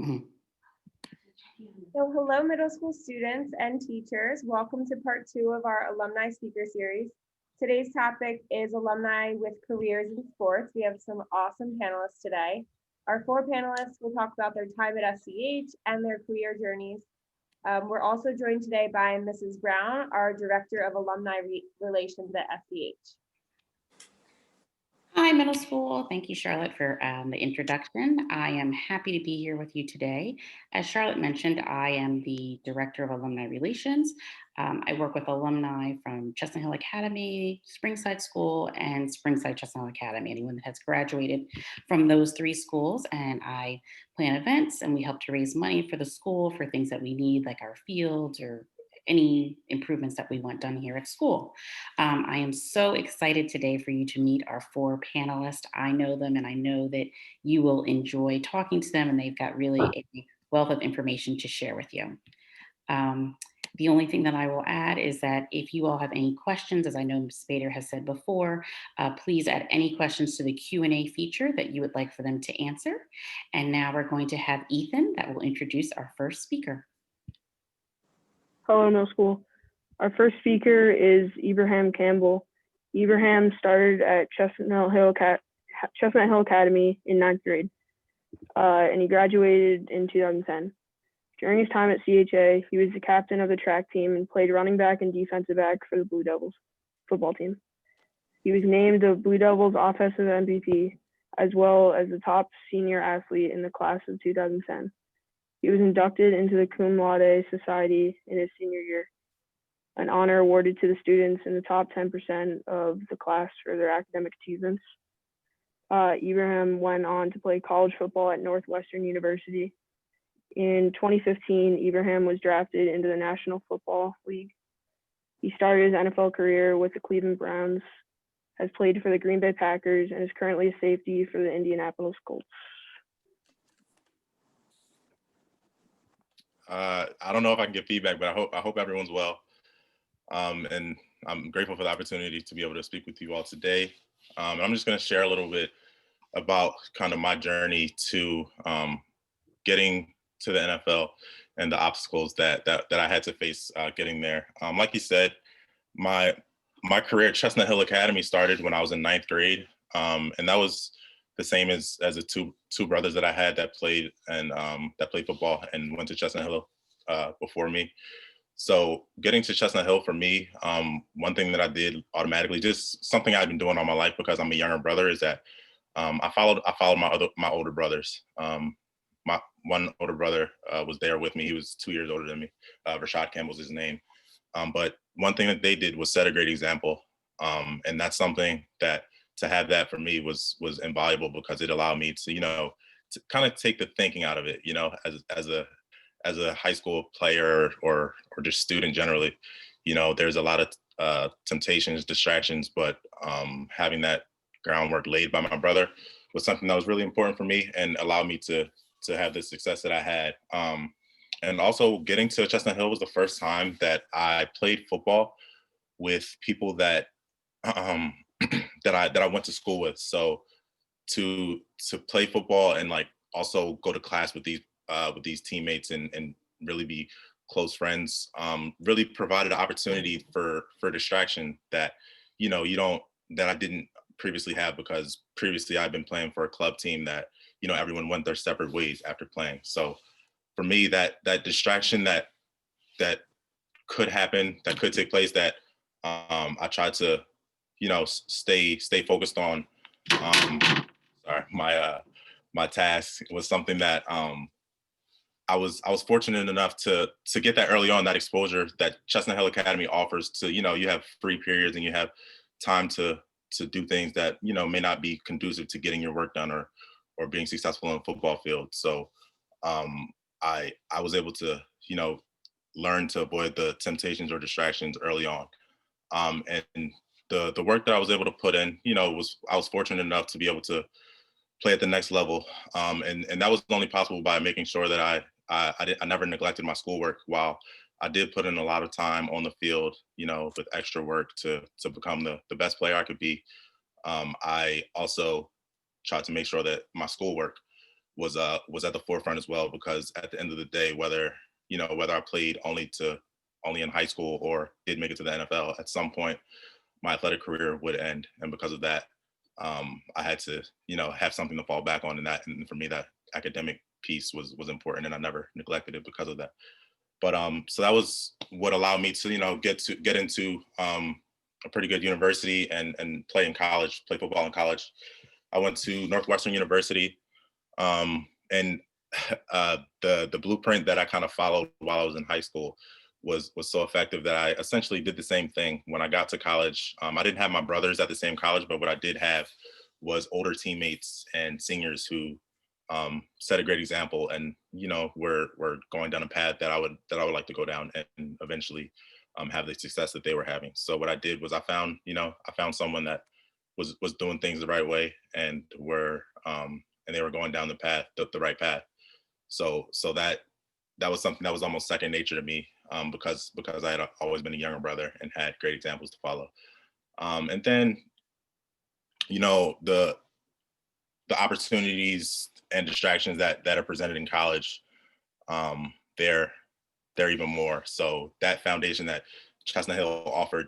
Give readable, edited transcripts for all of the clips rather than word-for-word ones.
So hello, middle school students and teachers. Welcome to part 2 of our alumni speaker series. Today's topic is alumni with careers in sports. We have some awesome panelists today. Our 4 panelists will talk about their time at SCH and their career journeys. We're also joined today by Mrs. Brown, our Director of Alumni Relations at SCH. Hi, middle school. Thank you, Charlotte, for the introduction. I am happy to be here with you today. As Charlotte mentioned, I am the Director of Alumni Relations. I work with alumni from Chestnut Hill Academy, Springside School, and Springside Chestnut Hill Academy, anyone that has graduated from those 3 schools. And I plan events, and we help to raise money for the school for things that we need, like our fields or any improvements that we want done here at school. I am so excited today for you to meet our 4 panelists. I know them and I know that you will enjoy talking to them, and they've got really a wealth of information to share with you. The only thing that I will add is that if you all have any questions, as I know Ms. Spader has said before, please add any questions to the Q&A feature that you would like for them to answer. And now we're going to have Ethan that will introduce our first speaker. Hello, middle school. Our first speaker is Ibraheim Campbell. Ibrahim started at Chestnut Hill Academy in 9th grade, and he graduated in 2010. During his time at CHA, he was the captain of the track team and played running back and defensive back for the Blue Devils football team. He was named the Blue Devils offensive MVP, as well as the top senior athlete in the class of 2010. He was inducted into the Cum Laude Society in his senior year, an honor awarded to the students in the top 10% of the class for their academic achievements. Ibrahim went on to play college football at Northwestern University. In 2015, Ibrahim was drafted into the National Football League. He started his NFL career with the Cleveland Browns, has played for the Green Bay Packers, and is currently a safety for the Indianapolis Colts. I don't know if I can get feedback, but I hope everyone's well. And I'm grateful for the opportunity to be able to speak with you all today. I'm just going to share a little bit about kind of my journey to getting to the NFL and the obstacles that I had to face getting there. Like you said, my career at Chestnut Hill Academy started when I was in 9th grade, and that was the same as the two brothers that I had that played football and went to Chestnut Hill before me. So getting to Chestnut Hill for me, one thing that I did automatically, just something I've been doing all my life because I'm a younger brother, is that I followed my older brothers. My one older brother was there with me. He was 2 years older than me. Raftery Campbell's his name. But one thing that they did was set a great example, and that's something that to have that for me was invaluable because it allowed me to to kind of take the thinking out of it. As a high school player or just student generally, there's a lot of temptations, distractions, but having that groundwork laid by my brother was something that was really important for me and allowed me to have the success that I had. And also getting to Chestnut Hill was the first time that I played football with people that that I went to school with. So to play football and like also go to class with these teammates and really be close friends really provided an opportunity for distraction that that I didn't previously have, because previously I've been playing for a club team that everyone went their separate ways after playing. So for me, that distraction that could happen, that could take place, that I tried to stay focused on. My task was something that I was fortunate enough to get that early on, that exposure that Chestnut Hill Academy offers to, you have free periods and you have time to do things that, may not be conducive to getting your work done or being successful on the football field. So I was able to, learn to avoid the temptations or distractions early on. And the work that I was able to put in, I was fortunate enough to be able to play at the next level. And that was only possible by making sure that I never neglected my schoolwork, while I did put in a lot of time on the field, with extra work to become the best player I could be. I also tried to make sure that my schoolwork was at the forefront as well, because at the end of the day, whether I played only in high school or did make it to the NFL, at some point my athletic career would end. And because of that, I had to, have something to fall back on. And for me, that academic piece was important, and I never neglected it because of that. But so that was what allowed me to, get into a pretty good university and play football in college. I went to Northwestern University, and the blueprint that I kind of followed while I was in high school was so effective that I essentially did the same thing when I got to college. I didn't have my brothers at the same college, but what I did have was older teammates and seniors who set a great example, and we're going down a path that I would like to go down and eventually have the success that they were having. So what I did was I found someone that was doing things the right way, and they were going down the right path. So that was something that was almost second nature to me, because I had always been a younger brother and had great examples to follow. And then, the opportunities and distractions that are presented in college, they're even more. So that foundation that Chestnut Hill offered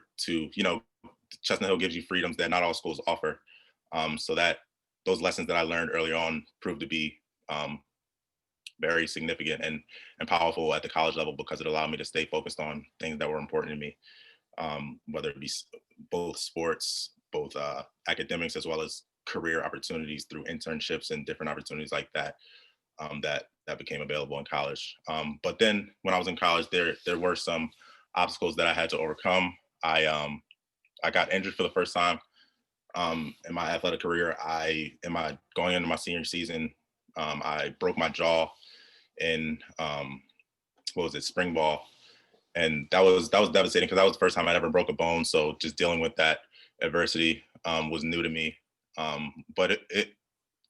Chestnut Hill gives you freedoms that not all schools offer. So that those lessons that I learned early on proved to be very significant and powerful at the college level, because it allowed me to stay focused on things that were important to me, whether it be both sports, both academics, as well as career opportunities through internships and different opportunities like that, that became available in college. But then when I was in college, there were some obstacles that I had to overcome. I got injured for the first time in my athletic career. Going into my senior season, I broke my jaw in spring ball, and that was devastating, because that was the first time I ever broke a bone. So just dealing with that adversity was new to me. But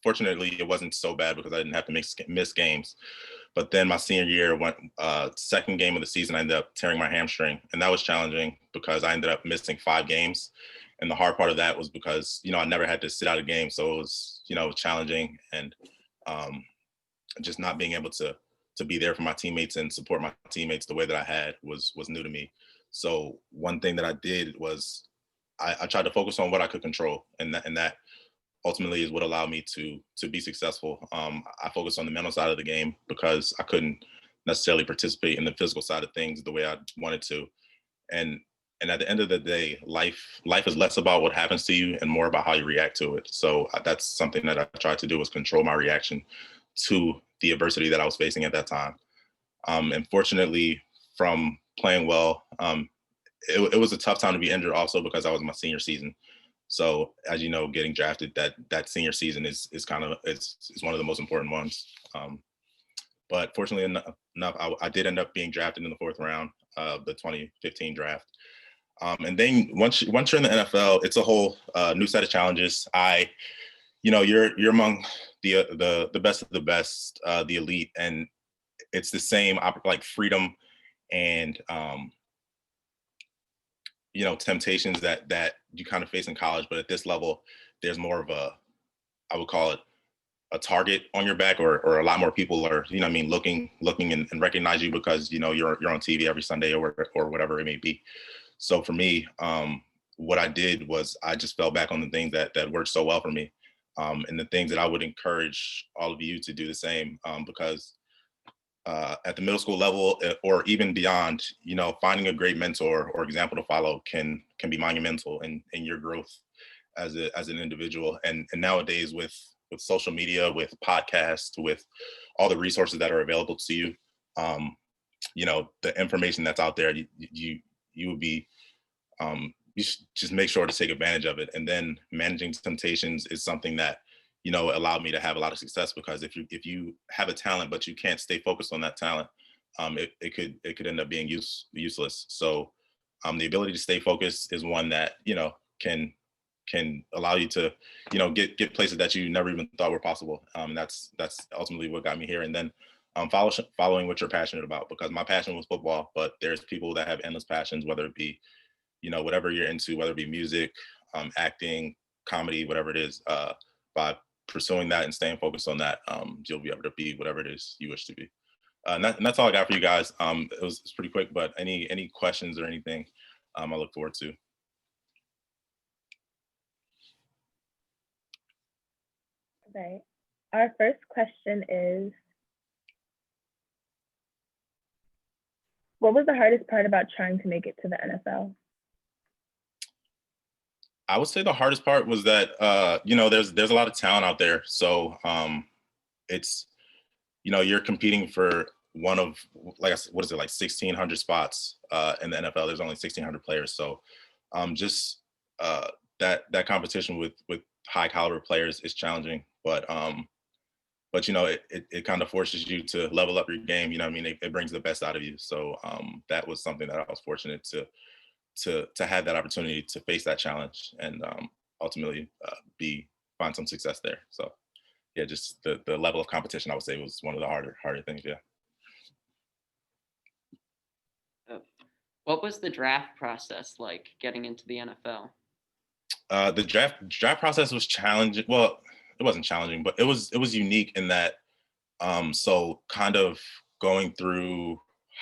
fortunately it wasn't so bad, because I didn't have to miss games. But then my senior year, second game of the season, I ended up tearing my hamstring, and that was challenging because I ended up missing 5 games. And the hard part of that was because I never had to sit out a game, so it was challenging, and just not being able to be there for my teammates and support my teammates the way that I had was new to me. So one thing that I did was I tried to focus on what I could control, and that ultimately is what allowed me to be successful. I focused on the mental side of the game because I couldn't necessarily participate in the physical side of things the way I wanted to. And at the end of the day, life is less about what happens to you and more about how you react to it. So that's something that I tried to do, was control my reaction to the adversity that I was facing at that time. And fortunately, from playing well, it was a tough time to be injured also, because I was in my senior season. So as you know, getting drafted, that senior season is one of the most important ones. But fortunately enough, I did end up being drafted in the 4th round of the 2015 draft. And then once you're in the NFL, it's a whole new set of challenges. You're among the best of the best, the elite, and it's the same like freedom and temptations that you kind of face in college, but at this level, there's more of I would call it a target on your back, or a lot more people are, looking and recognize you because, you're on TV every Sunday or whatever it may be. So for me, what I did was I just fell back on the things that worked so well for me, and the things that I would encourage all of you to do the same, because at the middle school level, or even beyond, finding a great mentor or example to follow can be monumental in your growth as an individual. And nowadays with social media, with podcasts, with all the resources that are available to you, the information that's out there, you would be, you should just make sure to take advantage of it. And then managing temptations is something that allowed me to have a lot of success, because if you have a talent but you can't stay focused on that talent, it could end up being useless. So the ability to stay focused is one that can allow you to get places that you never even thought were possible. That's ultimately what got me here. And then following what you're passionate about, because my passion was football, but there's people that have endless passions, whether it be whatever you're into, whether it be music, acting, comedy, whatever it is, by pursuing that and staying focused on that, you'll be able to be whatever it is you wish to be. And that's all I got for you guys. It's pretty quick, but any questions or anything, I look forward to. Right. Our first question is, what was the hardest part about trying to make it to the NFL? I would say the hardest part was that there's a lot of talent out there. So it's, you're competing for one of, like I said, what is it, like 1,600 spots in the NFL. There's only 1,600 players. So just that competition with high caliber players is challenging. But it kind of forces you to level up your game. You know what I mean? It brings the best out of you. So that was something that I was fortunate to have that opportunity to face that challenge and ultimately find some success there. So yeah, just the level of competition, I would say, was one of the harder things. Yeah. What was the draft process like getting into the NFL? The draft process was challenging. Well, it wasn't challenging, but it was unique in that so kind of going through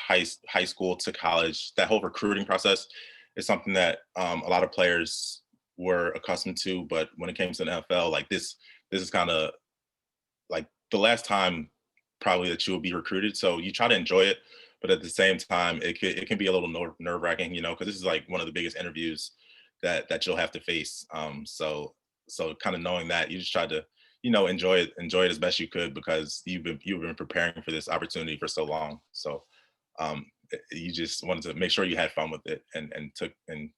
high school to college, that whole recruiting process is something that a lot of players were accustomed to. But when it came to the NFL, like this is kind of like the last time probably that you will be recruited. So you try to enjoy it, but at the same time, it can be a little nerve-wracking, because this is like one of the biggest interviews that you'll have to face. So kind of knowing that, you just try to enjoy it as best you could, because you've been preparing for this opportunity for so long. So you just wanted to make sure you had fun with it and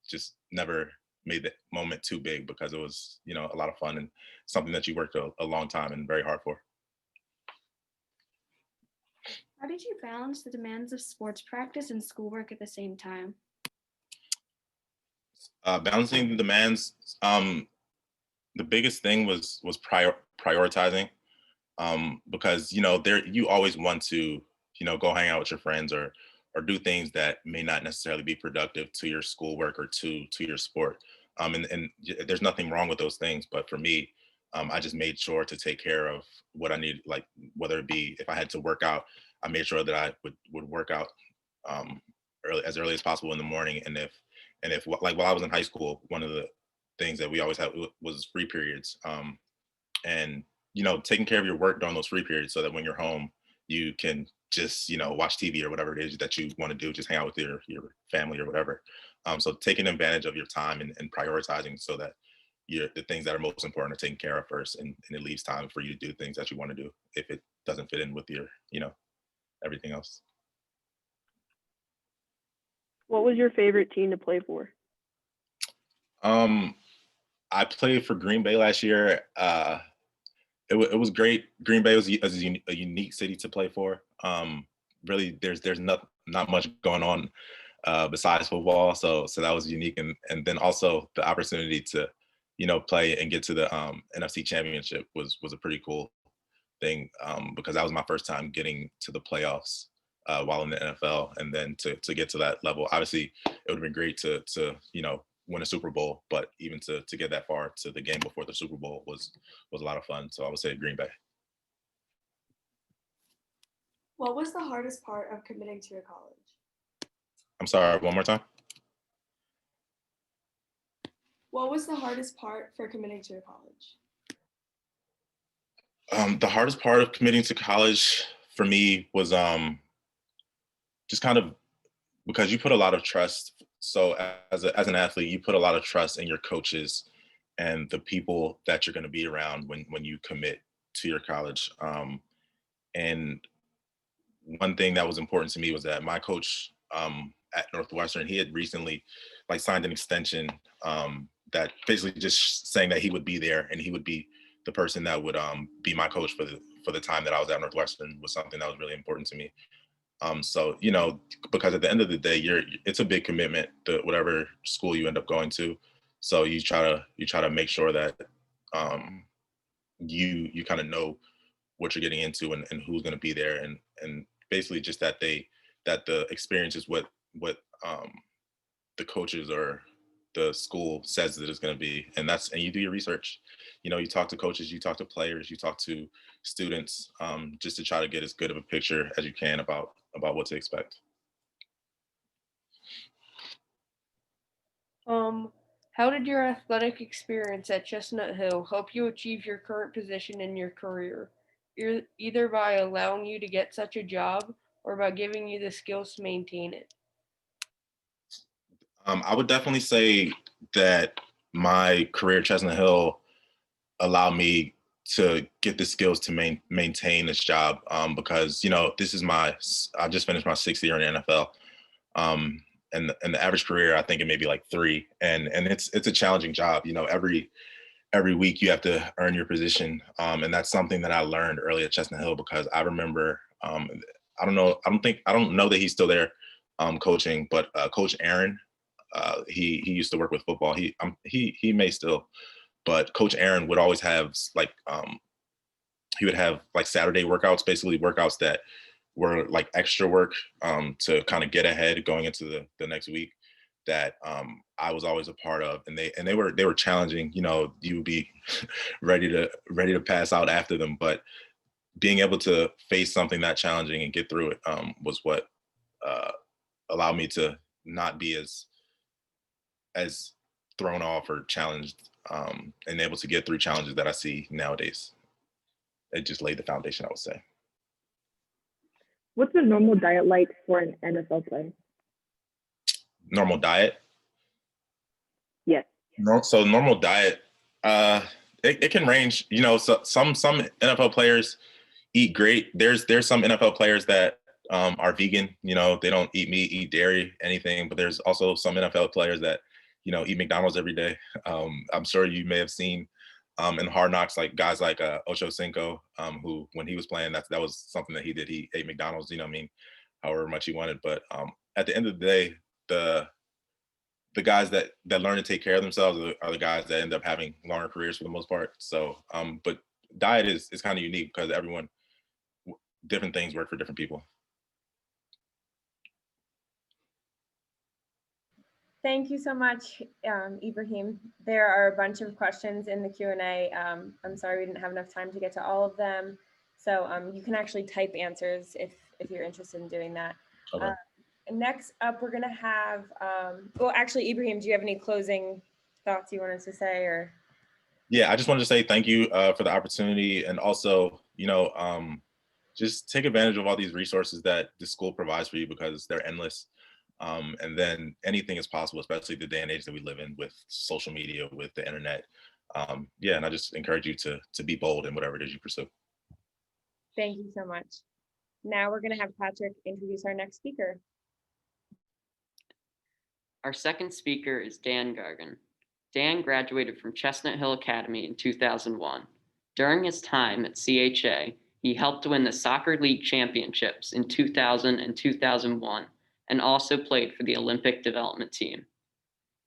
just never made the moment too big, because it was a lot of fun and something that you worked a long time and very hard for. How did you balance the demands of sports practice and schoolwork at the same time? Balancing the demands, the biggest thing was prioritizing, because you always want to go hang out with your friends or do things that may not necessarily be productive to your schoolwork or to your sport. And there's nothing wrong with those things, but for me, I just made sure to take care of what I needed, like whether it be if I had to work out, I made sure that I would work out as early as possible in the morning. And if like while I was in high school, one of the things that we always had was free periods, and taking care of your work during those free periods, so that when you're home, you can just watch TV or whatever it is that you want to do, just hang out with your family or whatever. So taking advantage of your time and prioritizing, so that the things that are most important are taken care of first, and it leaves time for you to do things that you want to do if it doesn't fit in with your everything else. What was your favorite team to play for? I played for Green Bay last year. It was great. Green Bay was a unique city to play for. Really, there's not much going on besides football, so that was unique, and then also the opportunity to play and get to the NFC Championship was a pretty cool thing, because that was my first time getting to the playoffs while in the NFL, and then to get to that level. Obviously, it would have been great to win a Super Bowl, but even to get that far to the game before the Super Bowl was a lot of fun. So I would say Green Bay. What was the hardest part of committing to your college? I'm sorry, one more time. What was the hardest part for committing to your college? The hardest part of committing to college for me was just kind of because you put a lot of trust. So as an athlete, you put a lot of trust in your coaches and the people that you're going to be around when you commit to your college. And one thing that was important to me was that my coach at Northwestern, he had recently signed an extension that basically just saying that he would be there and he would be the person that would be my coach for the time that I was at Northwestern, was something that was really important to me. So, because at the end of the day, it's a big commitment to whatever school you end up going to. So you try to make sure that you kind of know what you're getting into and who's going to be there, and basically just that the experience is what the coaches or the school says that it's going to be, and you do your research. you talk to coaches, you talk to players, you talk to students, just to try to get as good of a picture as you can about what to expect. How did your athletic experience at Chestnut Hill help you achieve your current position in your career, either by allowing you to get such a job or by giving you the skills to maintain it? I would definitely say that my career at Chestnut Hill allowed me to get the skills to maintain this job, because this is I just finished my 6th year in the NFL, and the average career, I think it may be like 3, and it's a challenging job. Every week you have to earn your position, and that's something that I learned early at Chestnut Hill, because I remember, I don't know that he's still there coaching, but Coach Aaron, he used to work with football. He may still, but Coach Aaron would always have he would have like Saturday workouts, basically workouts that were like extra work to kind of get ahead going into the next week, that I was always a part of, and they were challenging. You would be ready to pass out after them, but being able to face something that challenging and get through it was what allowed me to not be as thrown off or challenged, and able to get through challenges that I see nowadays. It just laid the foundation, I would say. What's a normal diet like for an NFL player? Normal diet? Yes. So normal diet, it can range. So some NFL players eat great. There's some NFL players that are vegan. They don't eat meat, eat dairy, anything. But there's also some NFL players that eat McDonald's every day. I'm sure you may have seen in Hard Knocks, like guys like Ocho Cinco, who when he was playing, that was something that he did. He ate McDonald's, however much he wanted. But at the end of the day, the guys that learn to take care of themselves are the guys that end up having longer careers for the most part. So, but diet is kind of unique because different things work for different people. Thank you so much, Ibrahim. There are a bunch of questions in the Q&A. I'm sorry we didn't have enough time to get to all of them. So you can actually type answers if you're interested in doing that. Okay. Next up, we're gonna have, well, actually, Ibrahim, do you have any closing thoughts you wanted to say, or? Yeah, I just wanted to say thank you for the opportunity, and also, just take advantage of all these resources that the school provides for you, because they're endless. And then anything is possible, especially the day and age that we live in with social media, with the internet. And I just encourage you to be bold in whatever it is you pursue. Thank you so much. Now we're gonna have Patrick introduce our next speaker. Our second speaker is Dan Gargan. Dan graduated from Chestnut Hill Academy in 2001. During his time at CHA, he helped win the Soccer League championships in 2000 and 2001, and also played for the Olympic development team.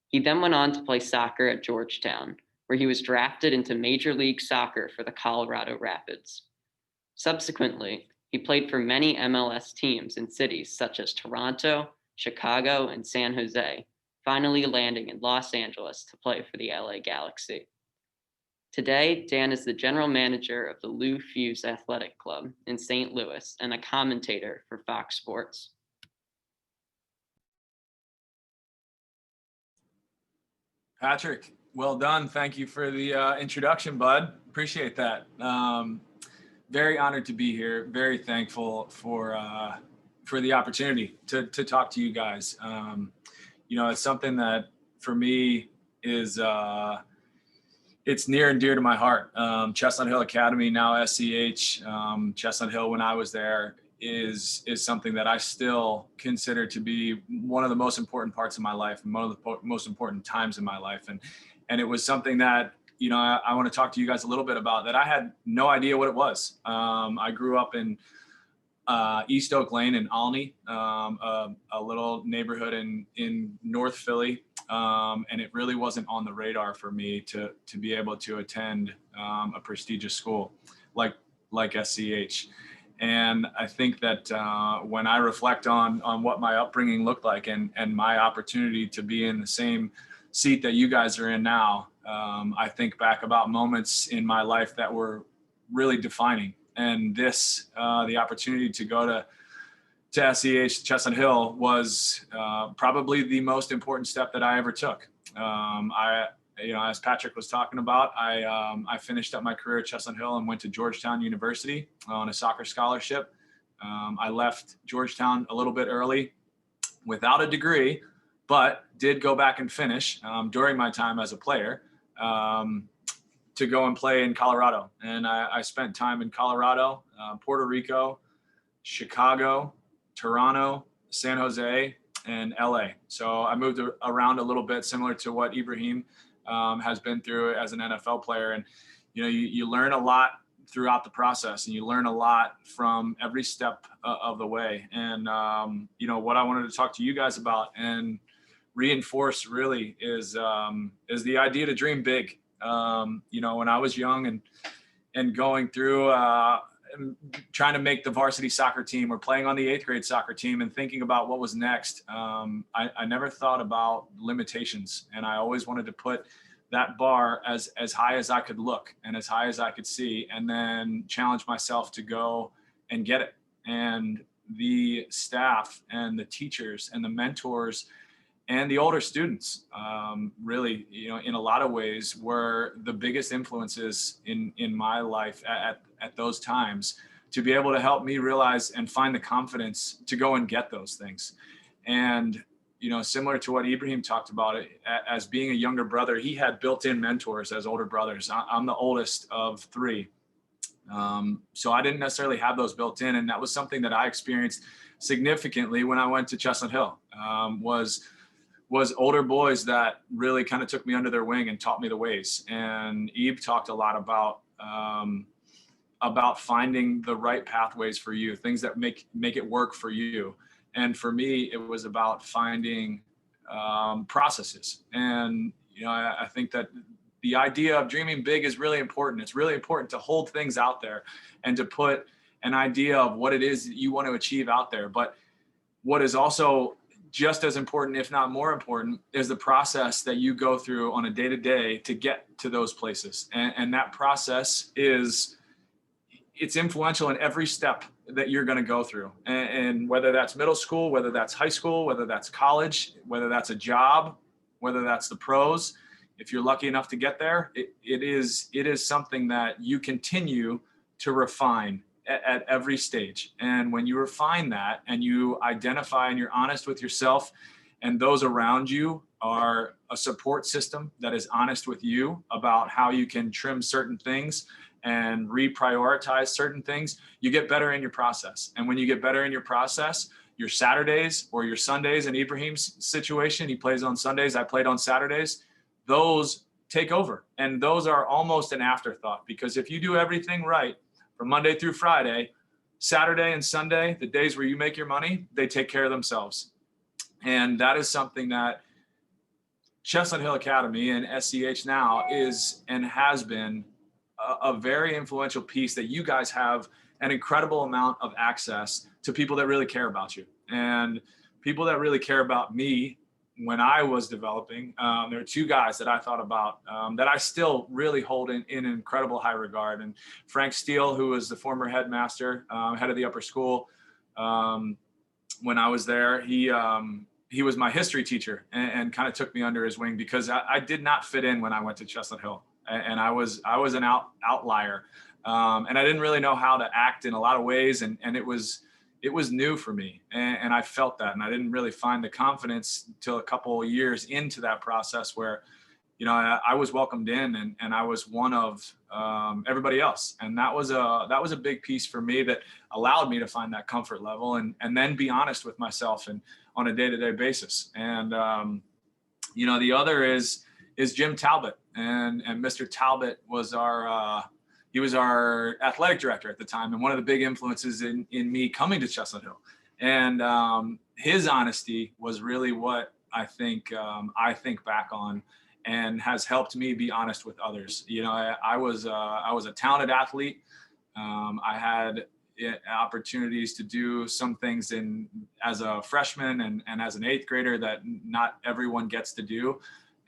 He then went on to play soccer at Georgetown, where he was drafted into Major League Soccer for the Colorado Rapids. Subsequently, he played for many MLS teams in cities such as Toronto, Chicago, and San Jose, finally landing in Los Angeles to play for the LA Galaxy. Today, Dan is the general manager of the Lou Fuse Athletic Club in St. Louis and a commentator for Fox Sports. Patrick, well done. Thank you for the introduction, bud. Appreciate that. Very honored to be here. Very thankful for the opportunity to talk to you guys. It's something that for me is it's near and dear to my heart. Chestnut Hill Academy, now SCH. Chestnut Hill, when I was there, is something that I still consider to be one of the most important parts of my life and one of the most important times in my life. And it was something that, I want to talk to you guys a little bit about, that I had no idea what it was. I grew up in East Oak Lane in Alumni, a little neighborhood in North Philly. And it really wasn't on the radar for me to be able to attend a prestigious school like SCH. And I think that when I reflect on what my upbringing looked like and my opportunity to be in the same seat that you guys are in now, I think back about moments in my life that were really defining. And the opportunity to go to SEH Chestnut Hill was probably the most important step that I ever took. As Patrick was talking about, I finished up my career at Chestnut Hill and went to Georgetown University on a soccer scholarship. I left Georgetown a little bit early without a degree, but did go back and finish during my time as a player to go and play in Colorado. And I spent time in Colorado, Puerto Rico, Chicago, Toronto, San Jose, and LA. So I moved around a little bit, similar to what Ibrahim has been through as an NFL player. And, you learn a lot throughout the process, and you learn a lot from every step of the way. And, what I wanted to talk to you guys about and reinforce really is the idea to dream big. When I was young and going through trying to make the varsity soccer team or playing on the 8th grade soccer team and thinking about what was next, I never thought about limitations. And I always wanted to put that bar as high as I could look and as high as I could see, and then challenge myself to go and get it. And the staff and the teachers and the mentors and the older students really, in a lot of ways were the biggest influences in my life at those times, to be able to help me realize and find the confidence to go and get those things. And, similar to what Ibrahim talked about, as being a younger brother, he had built-in mentors as older brothers. I'm the oldest of 3. So I didn't necessarily have those built in. And that was something that I experienced significantly when I went to Chestnut Hill, was older boys that really kind of took me under their wing and taught me the ways. And Eve talked a lot about finding the right pathways for you, things that make it work for you. And for me, it was about finding processes. And, I think that the idea of dreaming big is really important. It's really important to hold things out there and to put an idea of what it is that you want to achieve out there. But what is also just as important, if not more important, is the process that you go through on a day-to-day to get to those places. And that process it's influential in every step that you're going to go through. And whether that's middle school, whether that's high school, whether that's college, whether that's a job, whether that's the pros, if you're lucky enough to get there, it is something that you continue to refine at every stage. And when you refine that and you identify and you're honest with yourself, and those around you are a support system that is honest with you about how you can trim certain things and reprioritize certain things, you get better in your process. And when you get better in your process, your Saturdays or your Sundays, in Ibrahim's situation, he plays on Sundays, I played on Saturdays, those take over. And those are almost an afterthought, because if you do everything right from Monday through Friday, Saturday and Sunday, the days where you make your money, they take care of themselves. And that is something that Chestnut Hill Academy and SCH now is and has been a very influential piece, that you guys have an incredible amount of access to people that really care about you, and people that really care about me. When I was developing, there are 2 guys that I thought about that I still really hold in incredible high regard. And Frank Steele, who was the former headmaster, head of the upper school, when I was there, he was my history teacher and kind of took me under his wing, because I did not fit in when I went to Chestnut Hill. And I was an outlier, and I didn't really know how to act in a lot of ways, and it was new for me, and I felt that, and I didn't really find the confidence till a couple of years into that process, where I was welcomed in, and I was one of everybody else, and that was a big piece for me that allowed me to find that comfort level, and then be honest with myself and on a day-to-day basis. And the other is Jim Talbot. And Mr. Talbot was our athletic director at the time, and one of the big influences in me coming to Chestnut Hill. And his honesty was really what I think back on, and has helped me be honest with others. I was a talented athlete. I had opportunities to do some things as a freshman and as an 8th grader that not everyone gets to do.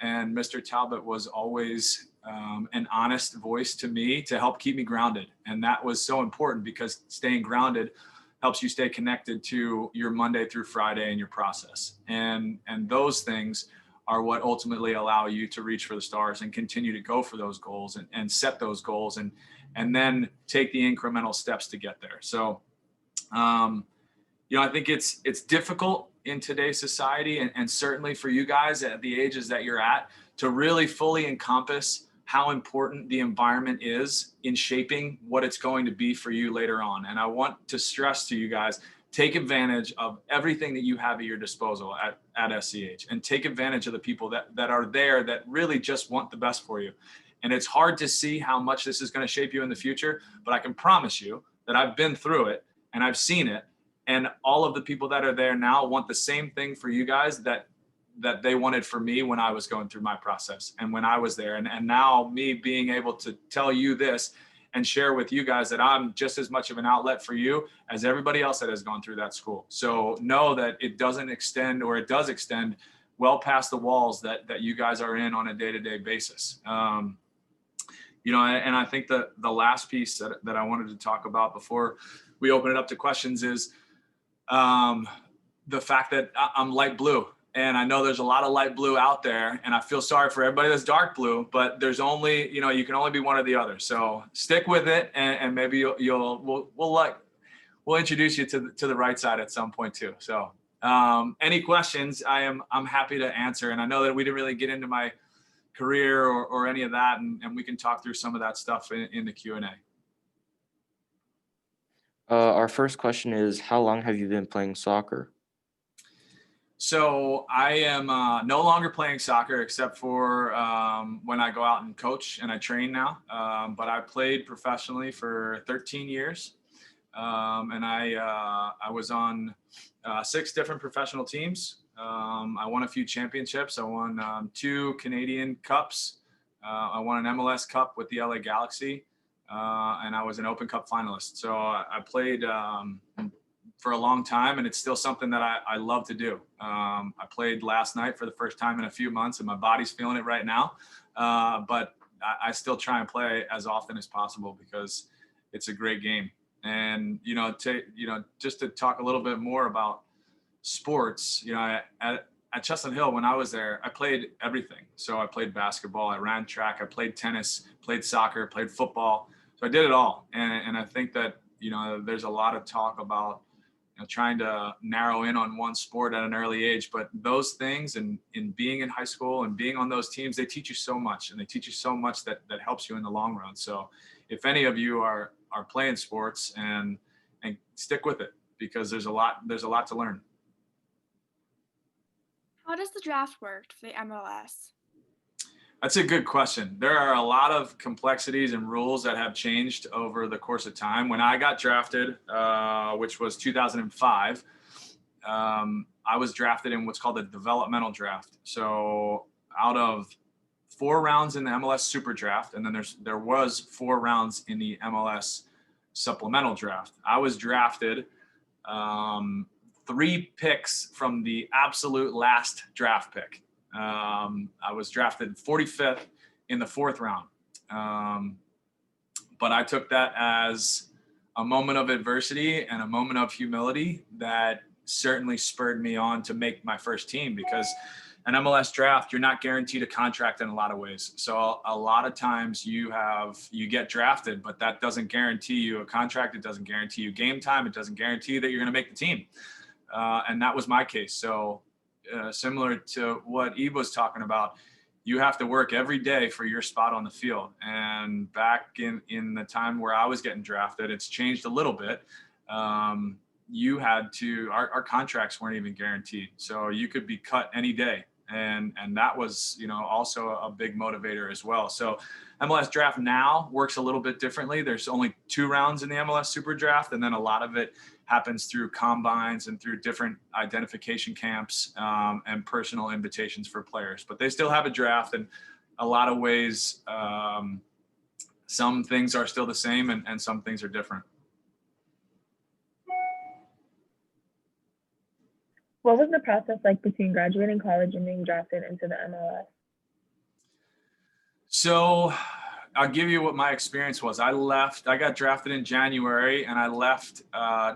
And Mr. Talbot was always an honest voice to me to help keep me grounded. And that was so important because staying grounded helps you stay connected to your Monday through Friday and your process. And those things are what ultimately allow you to reach for the stars and continue to go for those goals and set those goals and then take the incremental steps to get there. So, I think it's difficult in today's society and certainly for you guys at the ages that you're at to really fully encompass how important the environment is in shaping what it's going to be for you later on. And I want to stress to you guys, take advantage of everything that you have at your disposal at SCH and take advantage of the people that are there that really just want the best for you. And it's hard to see how much this is going to shape you in the future, but I can promise you that I've been through it and I've seen it. And all of the people that are there now want the same thing for you guys that they wanted for me when I was going through my process and when I was there. And now me being able to tell you this and share with you guys that I'm just as much of an outlet for you as everybody else that has gone through that school. So know that it doesn't extend, or it does extend well past the walls that you guys are in on a day-to-day basis. And I think that the last piece that I wanted to talk about before we open it up to questions is the fact that I'm light blue. And I know there's a lot of light blue out there, and I feel sorry for everybody that's dark blue, but there's only, you can only be one or the other. So stick with it, and maybe we'll introduce you to the right side at some point too. So any questions, I'm happy to answer. And I know that we didn't really get into my career or any of that, and we can talk through some of that stuff in the Q&A. Our first question is, how long have you been playing soccer? So I am no longer playing soccer except for when I go out and coach and I train now. But I played professionally for 13 years. And I was on 6 different professional teams. I won a few championships. I won 2 Canadian Cups. I won an MLS Cup with the LA Galaxy. And I was an Open Cup finalist. So I played for a long time, and it's still something that I love to do. I played last night for the first time in a few months, and my body's feeling it right now. But I still try and play as often as possible because it's a great game. And just to talk a little bit more about sports, at Chestnut Hill when I was there, I played everything. So I played basketball, I ran track, I played tennis, played soccer, played football. So I did it all. And I think that there's a lot of talk about trying to narrow in on one sport at an early age, but those things and in being in high school and being on those teams, they teach you so much, and they teach you so much that helps you in the long run. So if any of you are playing sports, and stick with it, because there's a lot to learn. How does the draft work for the MLS? That's a good question. There are a lot of complexities and rules that have changed over the course of time. When I got drafted, which was 2005, I was drafted in what's called a developmental draft. So out of 4 rounds in the MLS Super Draft, and then there was 4 rounds in the MLS Supplemental Draft. I was drafted 3 picks from the absolute last draft pick. I was drafted 45th in the 4th round. But I took that as a moment of adversity and a moment of humility that certainly spurred me on to make my first team, because an MLS draft, you're not guaranteed a contract in a lot of ways. So a lot of times you get drafted, but that doesn't guarantee you a contract. It doesn't guarantee you game time. It doesn't guarantee that you're going to make the team. And that was my case. So similar to what Eve was talking about, you have to work every day for your spot on the field. And back in the time where I was getting drafted, it's changed a little bit. You had to, our contracts weren't even guaranteed. So you could be cut any day. And that was, also a big motivator as well. So MLS draft now works a little bit differently. There's only 2 rounds in the MLS Super Draft. And then a lot of it happens through combines and through different identification camps and personal invitations for players. But they still have a draft, and a lot of ways, some things are still the same and some things are different. What was the process like between graduating college and being drafted into the MLS? So I'll give you what my experience was. I got drafted in January, and I left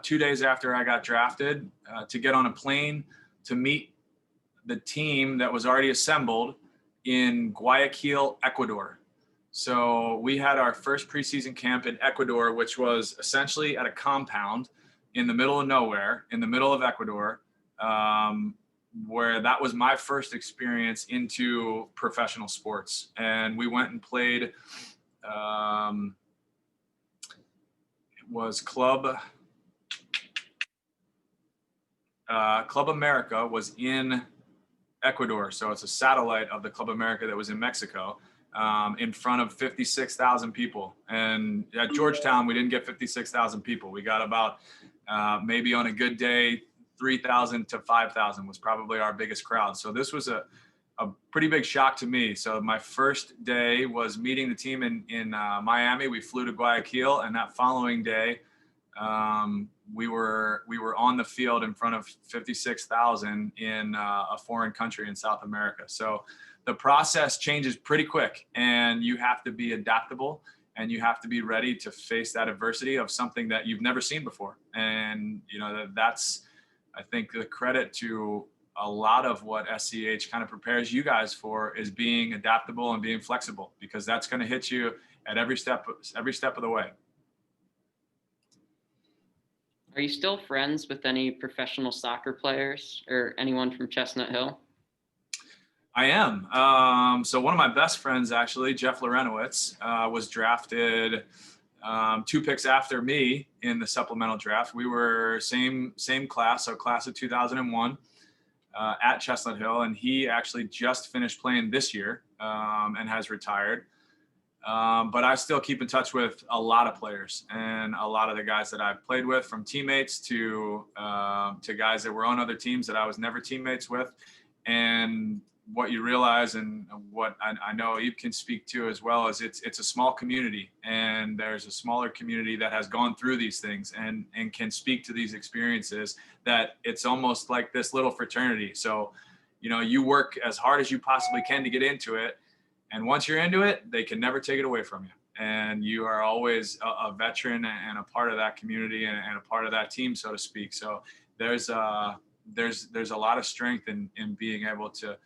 2 days after I got drafted to get on a plane to meet the team that was already assembled in Guayaquil, Ecuador. So we had our first preseason camp in Ecuador, which was essentially at a compound in the middle of nowhere, in the middle of Ecuador, where that was my first experience into professional sports. And we went and played, it was Club America was in Ecuador. So it's a satellite of the Club America that was in Mexico, in front of 56,000 people. And at Georgetown, we didn't get 56,000 people. We got about, maybe on a good day, 3,000 to 5,000 was probably our biggest crowd. So this was a pretty big shock to me. So my first day was meeting the team in Miami. We flew to Guayaquil, and that following day, we were on the field in front of 56,000 in a foreign country in South America. So the process changes pretty quick, and you have to be adaptable, and you have to be ready to face that adversity of something that you've never seen before. And that's, I think, the credit to a lot of what SCH kind of prepares you guys for is being adaptable and being flexible, because that's going to hit you at every step of the way. Are you still friends with any professional soccer players or anyone from Chestnut Hill? I am. So one of my best friends, actually, Jeff Lorenowitz, was drafted 2 picks after me in the supplemental draft. We were same class, so class of 2001 at Chestnut Hill, and he actually just finished playing this year and has retired. But I still keep in touch with a lot of players and a lot of the guys that I've played with, from teammates to guys that were on other teams that I was never teammates with. And what you realize, and what I know Eve can speak to as well, is it's a small community, and there's a smaller community that has gone through these things and can speak to these experiences, that it's almost like this little fraternity. So, you work as hard as you possibly can to get into it. And once you're into it, they can never take it away from you. And you are always a veteran and a part of that community and a part of that team, so to speak. So there's a lot of strength in being able to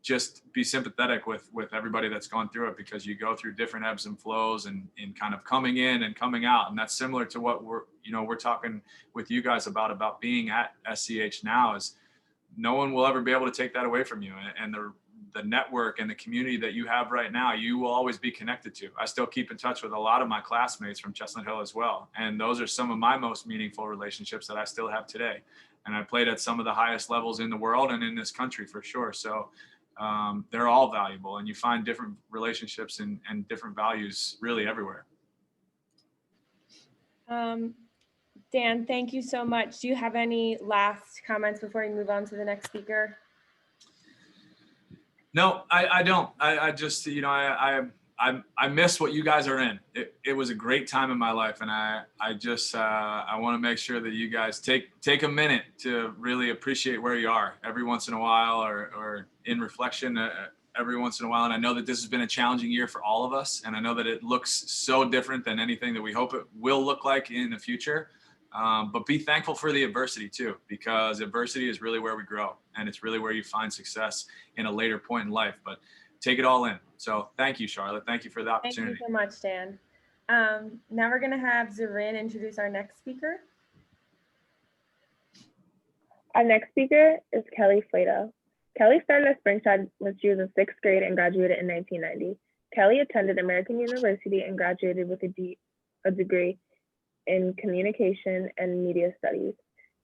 just be sympathetic with everybody that's gone through it, because you go through different ebbs and flows and kind of coming in and coming out. And that's similar to what we're talking with you guys about being at SCH now, is no one will ever be able to take that away from you. And the network and the community that you have right now, you will always be connected to. I still keep in touch with a lot of my classmates from Chestnut Hill as well. And those are some of my most meaningful relationships that I still have today. And I played at some of the highest levels in the world and in this country for sure. So they're all valuable, and you find different relationships and different values really everywhere. Dan, thank you so much. Do you have any last comments before we move on to the next speaker? No, I don't. I just, I miss what you guys are in. It was a great time in my life, and I want to make sure that you guys take a minute to really appreciate where you are every once in a while, or in reflection every once in a while. And I know that this has been a challenging year for all of us, and I know that it looks so different than anything that we hope it will look like in the future. But be thankful for the adversity too, because adversity is really where we grow, and it's really where you find success in a later point in life. But take it all in. So thank you, Charlotte. Thank you for the opportunity. Thank you so much, Dan. Now we're going to have Zarin introduce our next speaker. Our next speaker is Kelly Flatow. Kelly started at Springside when she was in 6th grade and graduated in 1990. Kelly attended American University and graduated with a degree in communication and media studies.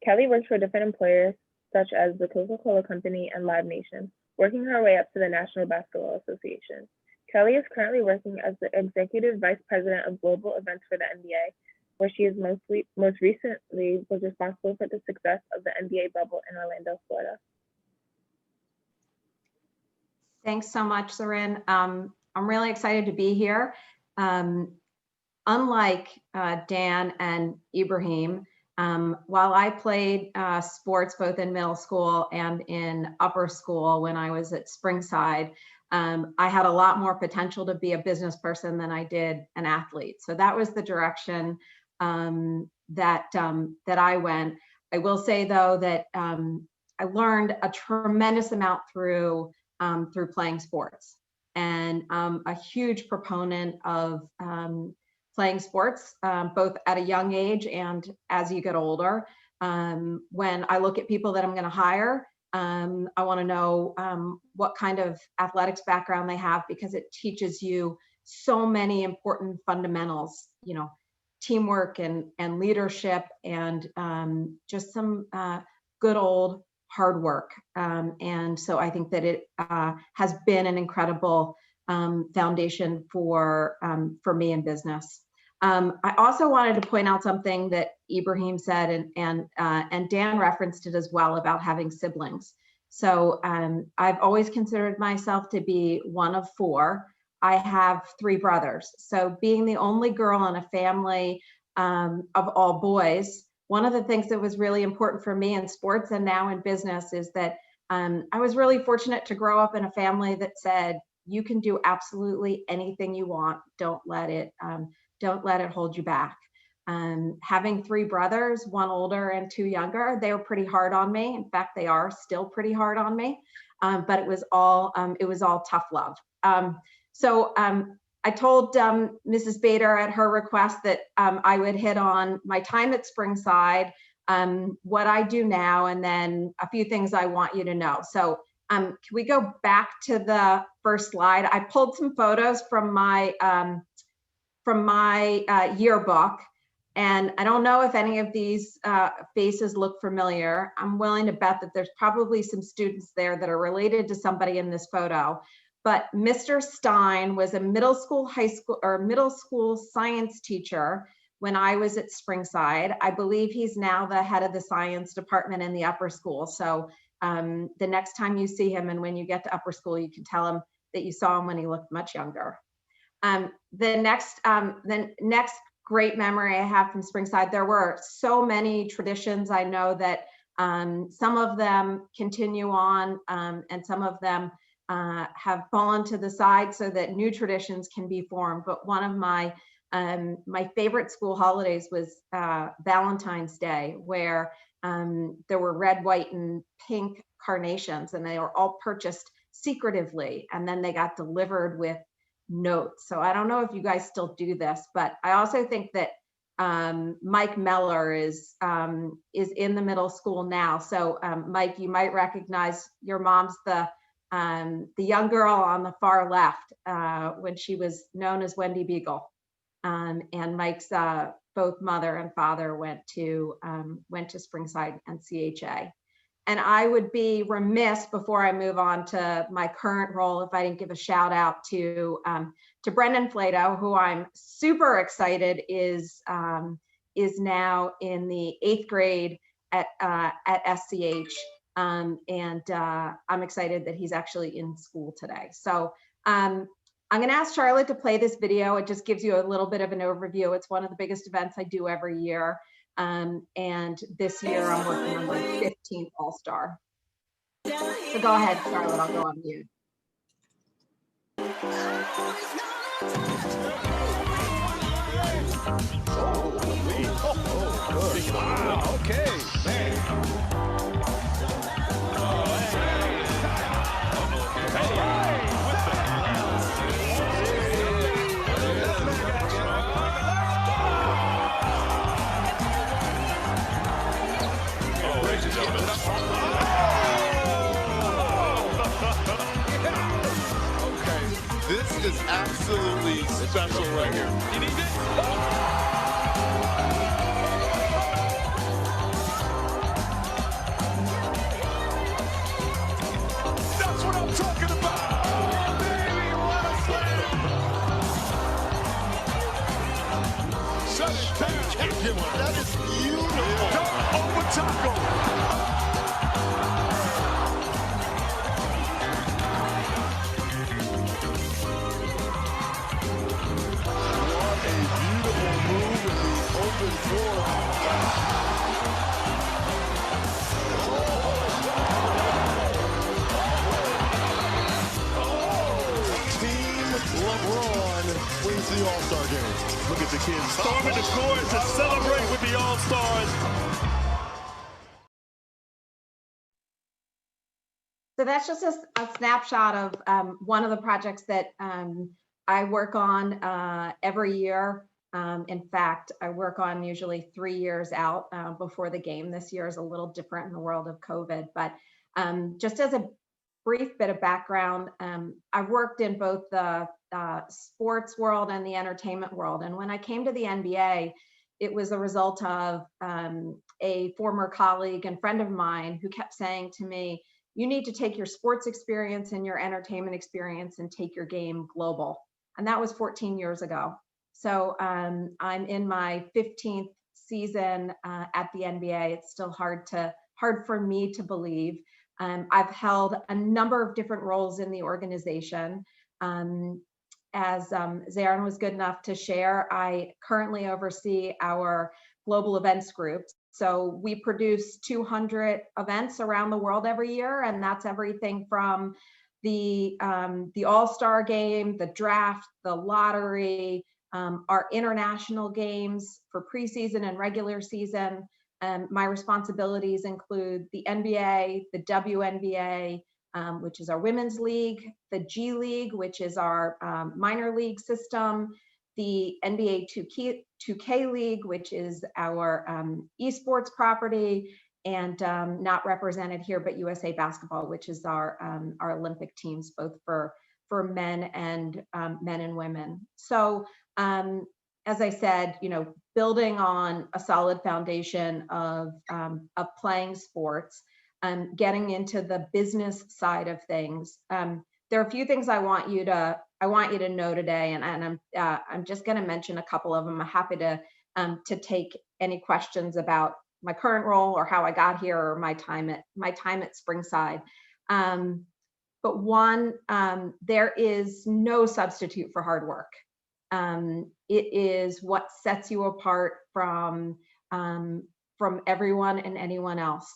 Kelly works for different employers such as the Coca-Cola Company and Live Nation, working her way up to the National Basketball Association. Kelly is currently working as the Executive Vice President of Global Events for the NBA, where she is most recently was responsible for the success of the NBA bubble in Orlando, Florida. Thanks so much, Zarin. I'm really excited to be here. Unlike Dan and Ibrahim, while I played sports both in middle school and in upper school when I was at Springside, I had a lot more potential to be a business person than I did an athlete. So that was the direction that I went. I will say though that I learned a tremendous amount through playing sports, and I'm a huge proponent of playing sports, both at a young age and as you get older. When I look at people that I'm going to hire, I want to know what kind of athletics background they have, because it teaches you so many important fundamentals, you know, teamwork and leadership, and just some good old hard work. And so I think that it has been an incredible foundation for me in business. I also wanted to point out something that Ibrahim said, and Dan referenced it as well, about having siblings. So I've always considered myself to be one of 4. I have 3 brothers. So being the only girl in a family of all boys, one of the things that was really important for me in sports and now in business is that I was really fortunate to grow up in a family that said, you can do absolutely anything you want. Don't let it hold you back. Having 3 brothers, 1 older and 2 younger, they were pretty hard on me. In fact, they are still pretty hard on me. But it was all tough love. So I told Mrs. Bader at her request that I would hit on my time at Springside, what I do now, and then a few things I want you to know. So can we go back to the first slide? I pulled some photos from my yearbook, and I don't know if any of these faces look familiar. I'm willing to bet that there's probably some students there that are related to somebody in this photo. But Mr. Stein was a middle school science teacher when I was at Springside. I believe he's now the head of the science department in the upper school. So the next time you see him, and when you get to upper school, you can tell him that you saw him when he looked much younger. The next great memory I have from Springside, there were so many traditions. I know that some of them continue on, and some of them have fallen to the side so that new traditions can be formed. But one of my favorite school holidays was Valentine's Day, where there were red, white, and pink carnations, and they were all purchased secretively, and then they got delivered with notes. So I don't know if you guys still do this, but I also think that Mike Meller is in the middle school now. So Mike, you might recognize your mom's the young girl on the far left when she was known as Wendy Beagle, and Mike's both mother and father went to Springside and CHA. And I would be remiss before I move on to my current role if I didn't give a shout out to Brendan Flatow, who I'm super excited is now in the 8th grade at SCH. And I'm excited that he's actually in school today. So I'm going to ask Charlotte to play this video. It just gives you a little bit of an overview. It's one of the biggest events I do every year. And this year I'm working on my 15th All-Star. So go ahead, Charlotte, I'll go on mute. Wow, okay, man. This is absolutely special right here. You need this? That's what I'm talking about. Baby, what a slam. Shut it down. That is beautiful. Dunk over tackle. All-Star game. Look at the kids storming the court to celebrate with the All-Stars. So that's just a snapshot of one of the projects that I work on every year. In fact, I work on usually 3 years out before the game. This year is a little different in the world of COVID, but just as a brief bit of background, I've worked in both the sports world and the entertainment world. And when I came to the NBA, it was a result of a former colleague and friend of mine who kept saying to me, you need to take your sports experience and your entertainment experience and take your game global. And that was 14 years ago. So I'm in my 15th season at the NBA. It's still hard for me to believe. I've held a number of different roles in the organization. As Zarin was good enough to share, I currently oversee our global events group. So we produce 200 events around the world every year, and that's everything from the All-Star game, the draft, the lottery, our international games for preseason and regular season. My responsibilities include the NBA, the WNBA, which is our women's league, the G League, which is our minor league system, the NBA 2K League, which is our esports property, and not represented here, but USA Basketball, which is our Olympic teams, both for men and women. So as I said, building on a solid foundation of playing sports, getting into the business side of things. There are a few things I want you to know today, and I'm just going to mention a couple of them. I'm happy to take any questions about my current role or how I got here or my time at Springside. But one, there is no substitute for hard work. It is what sets you apart from everyone and anyone else.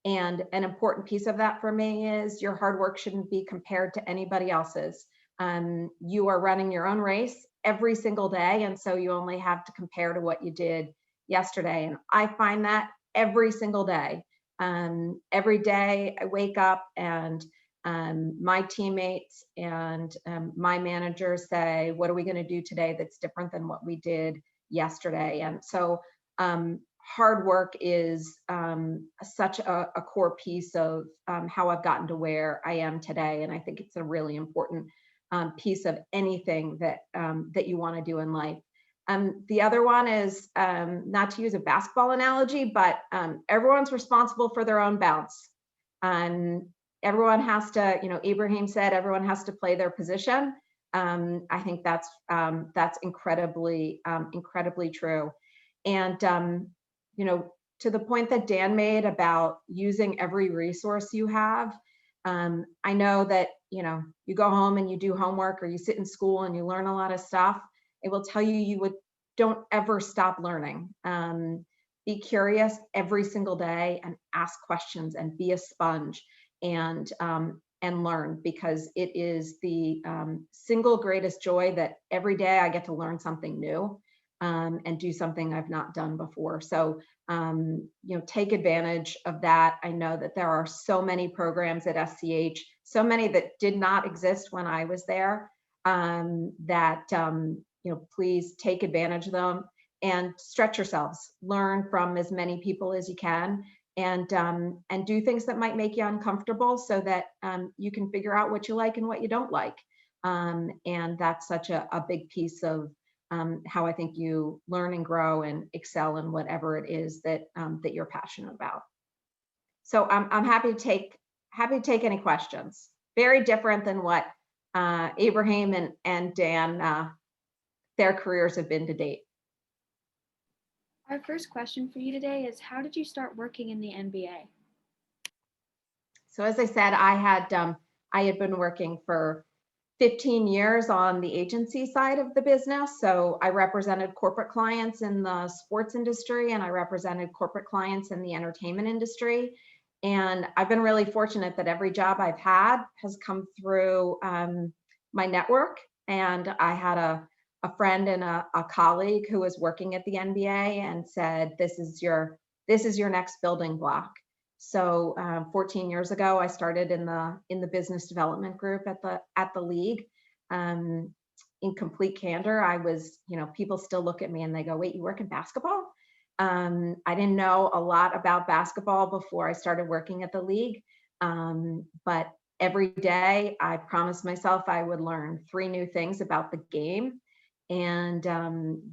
And an important piece of that for me is your hard work shouldn't be compared to anybody else's. You are running your own race every single day, and so you only have to compare to what you did yesterday. And I find that every single day. Every day I wake up and my teammates and my managers say, what are we going to do today that's different than what we did yesterday? And so hard work is such a core piece of how I've gotten to where I am today. And I think it's a really important piece of anything that you want to do in life. The other one is, not to use a basketball analogy, but everyone's responsible for their own bounce. Everyone has to, Ibrahim said, everyone has to play their position. I think that's incredibly true. And, to the point that Dan made about using every resource you have, I know that, you go home and you do homework or you sit in school and you learn a lot of stuff. I will tell you, don't ever stop learning. Be curious every single day and ask questions and be a sponge and learn, because it is the single greatest joy that every day I get to learn something new and do something I've not done before. So, take advantage of that. I know that there are so many programs at SCH, so many that did not exist when I was there, that, please take advantage of them and stretch yourselves, learn from as many people as you can, and do things that might make you uncomfortable so that you can figure out what you like and what you don't like. And that's such a big piece of how I think you learn and grow and excel in whatever it is that you're passionate about. So I'm happy to take any questions. Very different than what Ibrahim and Dan, their careers have been to date. Our first question for you today is, how did you start working in the NBA? So as I said, I had been working for 15 years on the agency side of the business. So I represented corporate clients in the sports industry, and I represented corporate clients in the entertainment industry. And I've been really fortunate that every job I've had has come through my network. And I had a friend and a colleague who was working at the NBA and said, this is your next building block. So 14 years ago, I started in the business development group at the league. In complete candor, I was, people still look at me and they go, wait, you work in basketball? I didn't know a lot about basketball before I started working at the league. But every day I promised myself I would learn 3 new things about the game and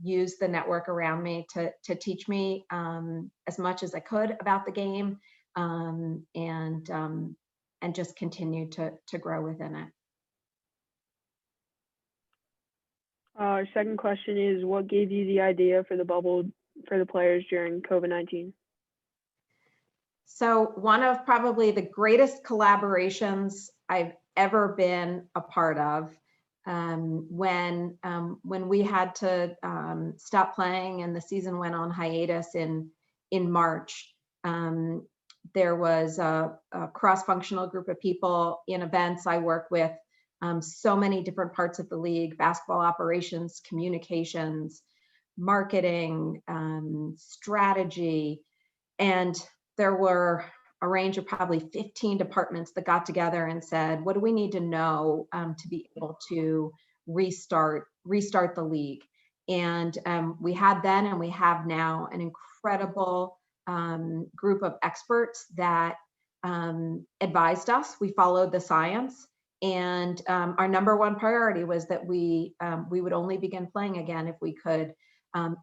use the network around me to teach me as much as I could about the game, and just continue to grow within it. Our second question is, what gave you the idea for the bubble for the players during COVID-19? So one of probably the greatest collaborations I've ever been a part of, when we had to stop playing and the season went on hiatus in March, there was a cross-functional group of people in events I work with, so many different parts of the league: basketball operations, communications, marketing, strategy, and there were a range of probably 15 departments that got together and said, what do we need to know to be able to restart the league? And we had then and we have now an incredible group of experts that advised us. We followed the science, and our number one priority was that we would only begin playing again if we could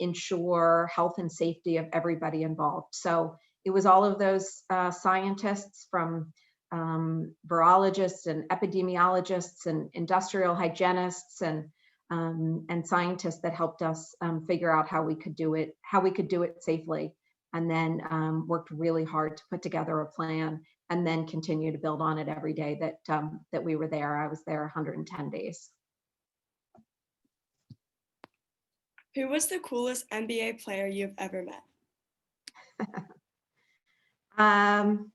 ensure health and safety of everybody involved. So it was all of those scientists, from virologists and epidemiologists and industrial hygienists and scientists, that helped us figure out how we could do it safely, and then worked really hard to put together a plan, and then continue to build on it every day that we were there. I was there 110 days. Who was the coolest NBA player you've ever met? I'm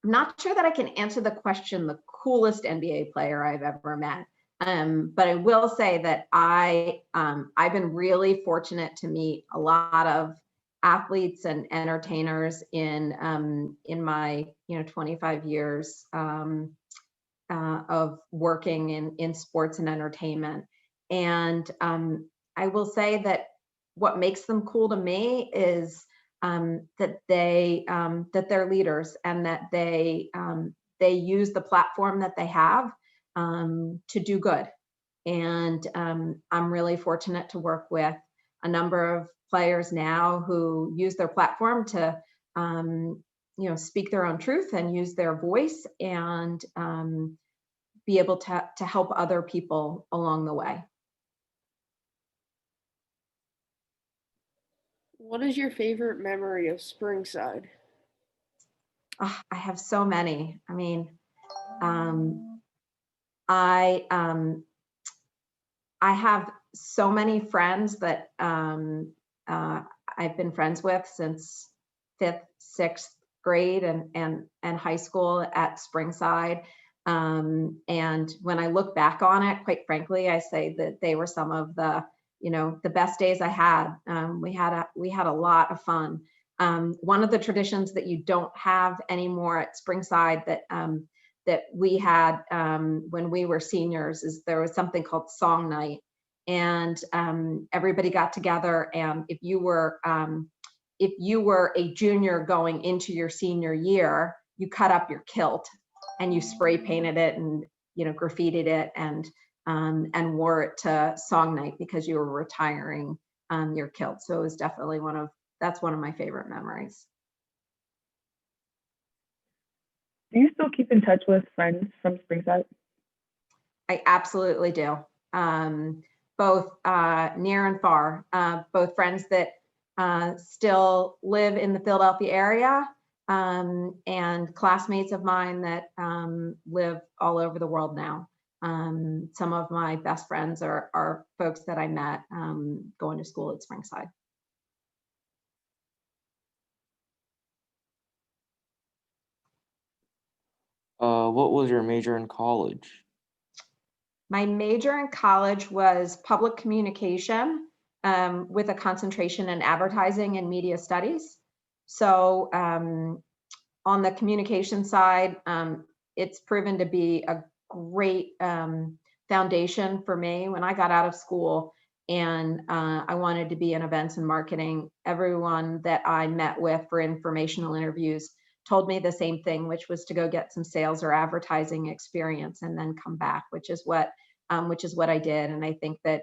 not sure that I can answer the question, the coolest NBA player I've ever met. But I will say that I've been really fortunate to meet a lot of athletes and entertainers in my 25 years of working in sports and entertainment. And I will say that what makes them cool to me is that they're leaders, and that they use the platform that they have to do good. And I'm really fortunate to work with a number of players now who use their platform to speak their own truth and use their voice, and be able to help other people along the way. What is your favorite memory of Springside? Oh, I have so many. I mean, I have so many friends that I've been friends with since 5th, 6th grade and high school at Springside. And when I look back on it, quite frankly, I say that they were some of the best days I had. We had a lot of fun. One of the traditions that you don't have anymore at Springside that we had when we were seniors is there was something called Song Night, and everybody got together, and if you were a junior going into your senior year, you cut up your kilt and you spray painted it and graffitied it and wore it to Song Night because you were retiring your kilt. So it was definitely that's one of my favorite memories. Do you still keep in touch with friends from Springside? I absolutely do. Both near and far, both friends that still live in the Philadelphia area, and classmates of mine that live all over the world now. Some of my best friends are folks that I met going to school at Springside. What was your major in college? My major in college was public communication with a concentration in advertising and media studies. So on the communication side, it's proven to be a great foundation for me. When I got out of school and I wanted to be in events and marketing, everyone that I met with for informational interviews told me the same thing, which was to go get some sales or advertising experience and then come back, which is what I did. And I think that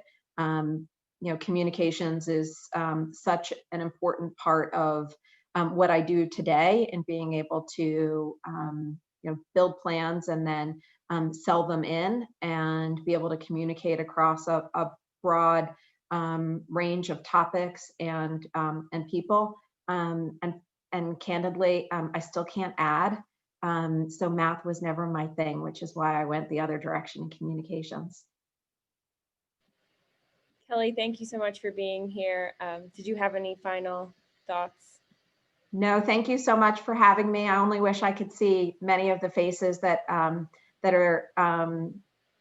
communications is such an important part of what I do today, and being able to build plans and then sell them in, and be able to communicate across a broad range of topics and people. And candidly, I still can't add. So math was never my thing, which is why I went the other direction in communications. Kelly, thank you so much for being here. Did you have any final thoughts? No, thank you so much for having me. I only wish I could see many of the faces that are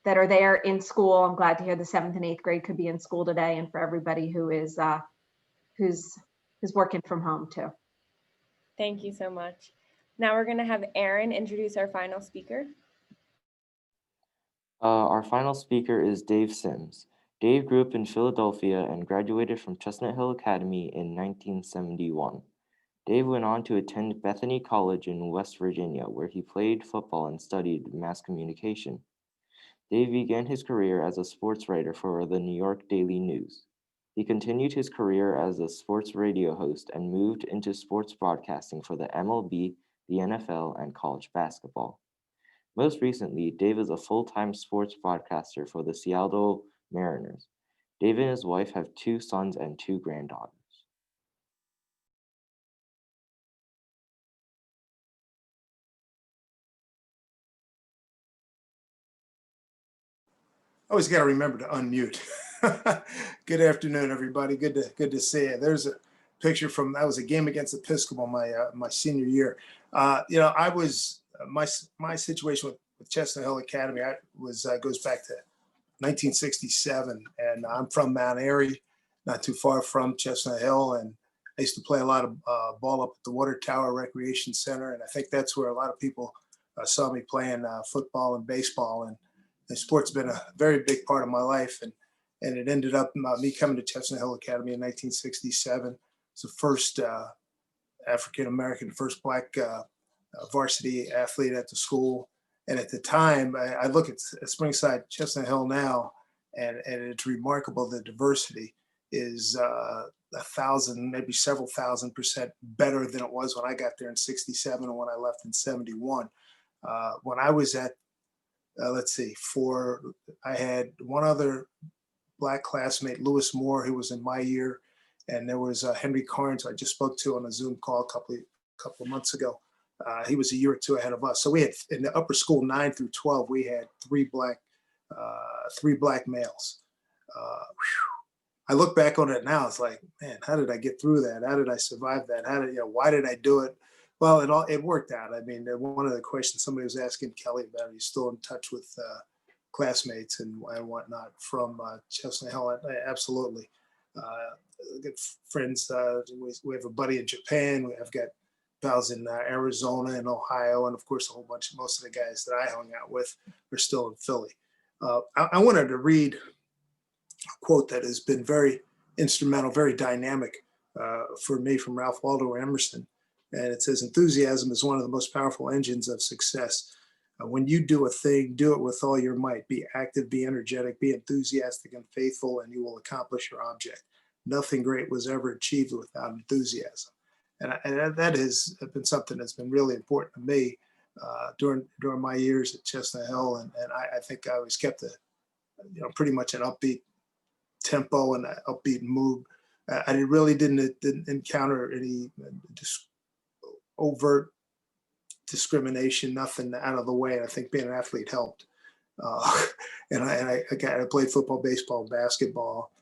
there in school. I'm glad to hear the 7th and 8th grade could be in school today, and for everybody who is who's working from home too. Thank you so much. Now we're going to have Aaron introduce our final speaker. Our final speaker is Dave Sims. Dave grew up in Philadelphia and graduated from Chestnut Hill Academy in 1971. Dave went on to attend Bethany College in West Virginia, where he played football and studied mass communication. Dave began his career as a sports writer for the New York Daily News. He continued his career as a sports radio host and moved into sports broadcasting for the MLB, the NFL, and college basketball. Most recently, Dave is a full-time sports broadcaster for the Seattle Mariners. Dave and his wife have 2 sons and 2 granddaughters. Always got to remember to unmute. Good afternoon, everybody. Good to see you. There's a picture from, that was a game against Episcopal my senior year. I was my situation with Chestnut Hill Academy goes back to 1967, and I'm from Mount Airy, not too far from Chestnut Hill, and I used to play a lot of ball up at the Water Tower Recreation Center, and I think that's where a lot of people saw me playing football and baseball, and sports has been a very big part of my life, and it ended up me coming to Chestnut Hill Academy in 1967. It's the first African-American, first Black varsity athlete at the school. And at the time, I look at Springside, Chestnut Hill now, and it's remarkable. The diversity is 1,000, maybe several thousand% better than it was when I got there in 67 and when I left in 71. When I was at, I had one other Black classmate, Lewis Moore, who was in my year, and there was Henry Carnes, who I just spoke to on a Zoom call a couple of months ago. He was a year or 2 ahead of us. So we had, in the upper school 9 through 12, we had 3 black males. I look back on it now, it's like, man, how did I get through that? How did I survive that? Why did I do it? Well, it worked out. I mean, one of the questions somebody was asking Kelly about, he's still in touch with classmates and whatnot from Chestnut Hill. Absolutely. Good friends. We have a buddy in Japan. I've got pals in Arizona and Ohio, and of course, most of the guys that I hung out with are still in Philly. I wanted to read a quote that has been very instrumental, very dynamic for me, from Ralph Waldo Emerson. And it says, "Enthusiasm is one of the most powerful engines of success. When you do a thing, do it with all your might. Be active, be energetic, be enthusiastic and faithful, and you will accomplish your object. Nothing great was ever achieved without enthusiasm." And that has been something that's been really important to me during my years at Chestnut Hill. And I think I always kept pretty much an upbeat tempo and an upbeat mood. I really didn't encounter any overt discrimination, nothing out of the way. And I think being an athlete helped. And I played football, baseball, basketball,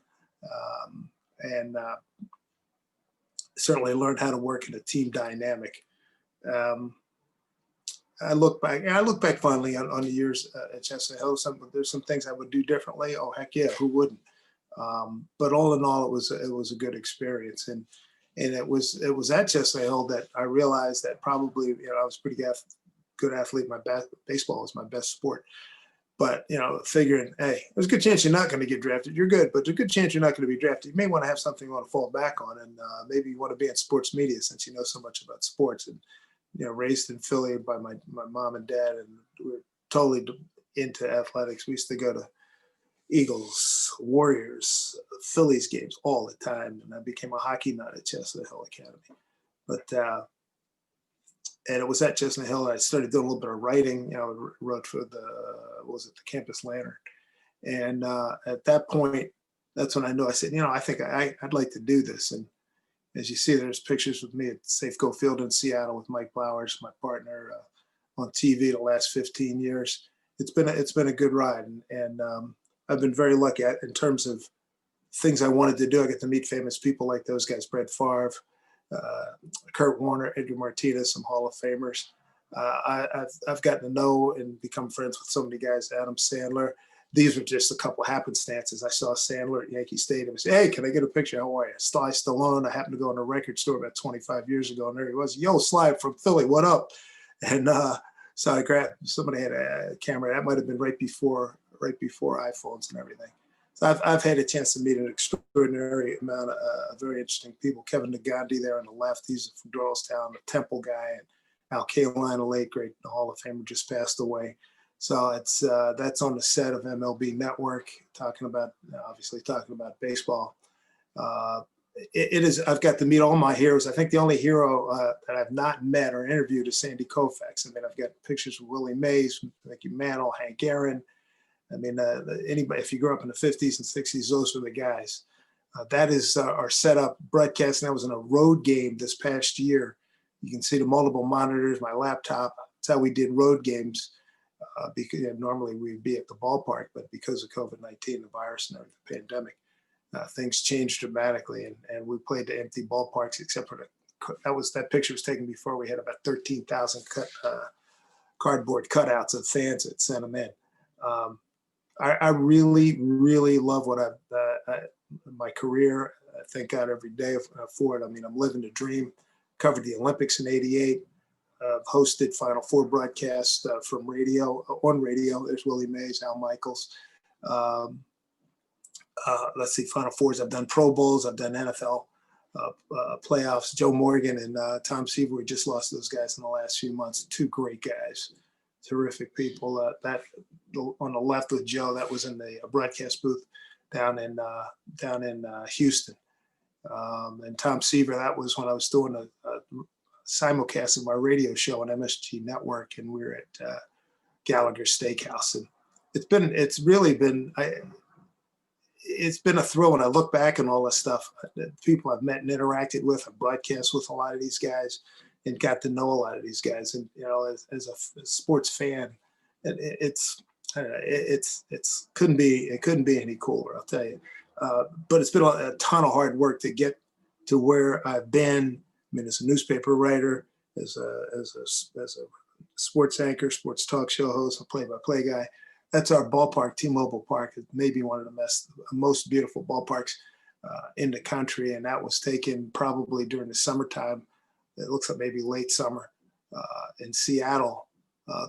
and certainly learned how to work in a team dynamic. I look back fondly on the years at Chestnut Hill. There's some things I would do differently. Oh, heck yeah, who wouldn't? But all in all, it was a good experience. And it was at Chestnut Hill that I realized that probably, I was a pretty good athlete. Baseball was my best sport. But, figuring, hey, there's a good chance you're not going to get drafted. You're good, but there's a good chance you're not going to be drafted. You may want to have something you want to fall back on. And maybe you want to be in sports media since you know so much about sports. And, raised in Philly by my mom and dad, and we were totally into athletics. We used to go to Eagles, Warriors, Phillies games all the time. And I became a hockey nut at Chestnut Hill Academy. But, and it was at Chestnut Hill that I started doing a little bit of writing, wrote for the Campus Lantern. And at that point, that's when I knew, I said, I think I'd like to do this. And as you see, there's pictures with me at Safeco Field in Seattle with Mike Blowers, my partner on TV the last 15 years. It's been a good ride. And I've been very lucky in terms of things I wanted to do. I get to meet famous people like those guys, Brett Favre, Kurt Warner, Edgar Martinez, some Hall of Famers. I've gotten to know and become friends with so many guys, Adam Sandler. These were just a couple of happenstances. I saw Sandler at Yankee Stadium. I said, hey, can I get a picture? How are you? Sly Stallone. I happened to go in a record store about 25 years ago, and there he was. Yo, Sly from Philly, what up? And so I grabbed, somebody had a camera. That might have been right before iPhones and everything. So I've had a chance to meet an extraordinary amount of very interesting people. Kevin Nagandi there on the left, he's from Doylestown, a Temple guy, and Al Kaline, a late great Hall of Famer, just passed away. So it's that's on the set of MLB Network, obviously talking about baseball. It is. I've got to meet all my heroes. I think the only hero that I've not met or interviewed is Sandy Koufax. I mean, I've got pictures of Willie Mays, Mickey Mantle, Hank Aaron. I mean, anybody, if you grew up in the 50s and 60s, those were the guys. That is our setup broadcasting. I was in a road game this past year. You can see the multiple monitors, my laptop. That's how we did road games. Because normally we'd be at the ballpark, but because of COVID-19, the virus and the pandemic, things changed dramatically. And we played the empty ballparks, except for that picture was taken before we had about 13,000 cardboard cutouts of fans that sent them in. I really, really love what my career. I thank God every day for it. I mean, I'm living the dream. Covered the Olympics in '88. Hosted Final Four broadcasts from on radio. There's Willie Mays, Al Michaels. Let's see, Final Fours. I've done Pro Bowls. I've done NFL playoffs. Joe Morgan and Tom Seaver. We just lost those guys in the last few months. Two great guys, terrific people. That on the left with Joe, that was in the broadcast booth down in Houston. And Tom Seaver, that was when I was doing a simulcast of my radio show on MSG Network, and we were at Gallagher Steakhouse. And it's really been a thrill when I look back on all this stuff. People I've met and interacted with, I've broadcast with a lot of these guys and got to know a lot of these guys. And as a sports fan, it couldn't be any cooler, I'll tell you. But it's been a ton of hard work to get to where I've been. I mean, as a newspaper writer, as a sports anchor, sports talk show host, a play-by-play guy. That's our ballpark, T-Mobile Park. It may be one of the most beautiful ballparks in the country, and that was taken probably during the summertime. It looks like maybe late summer. In Seattle,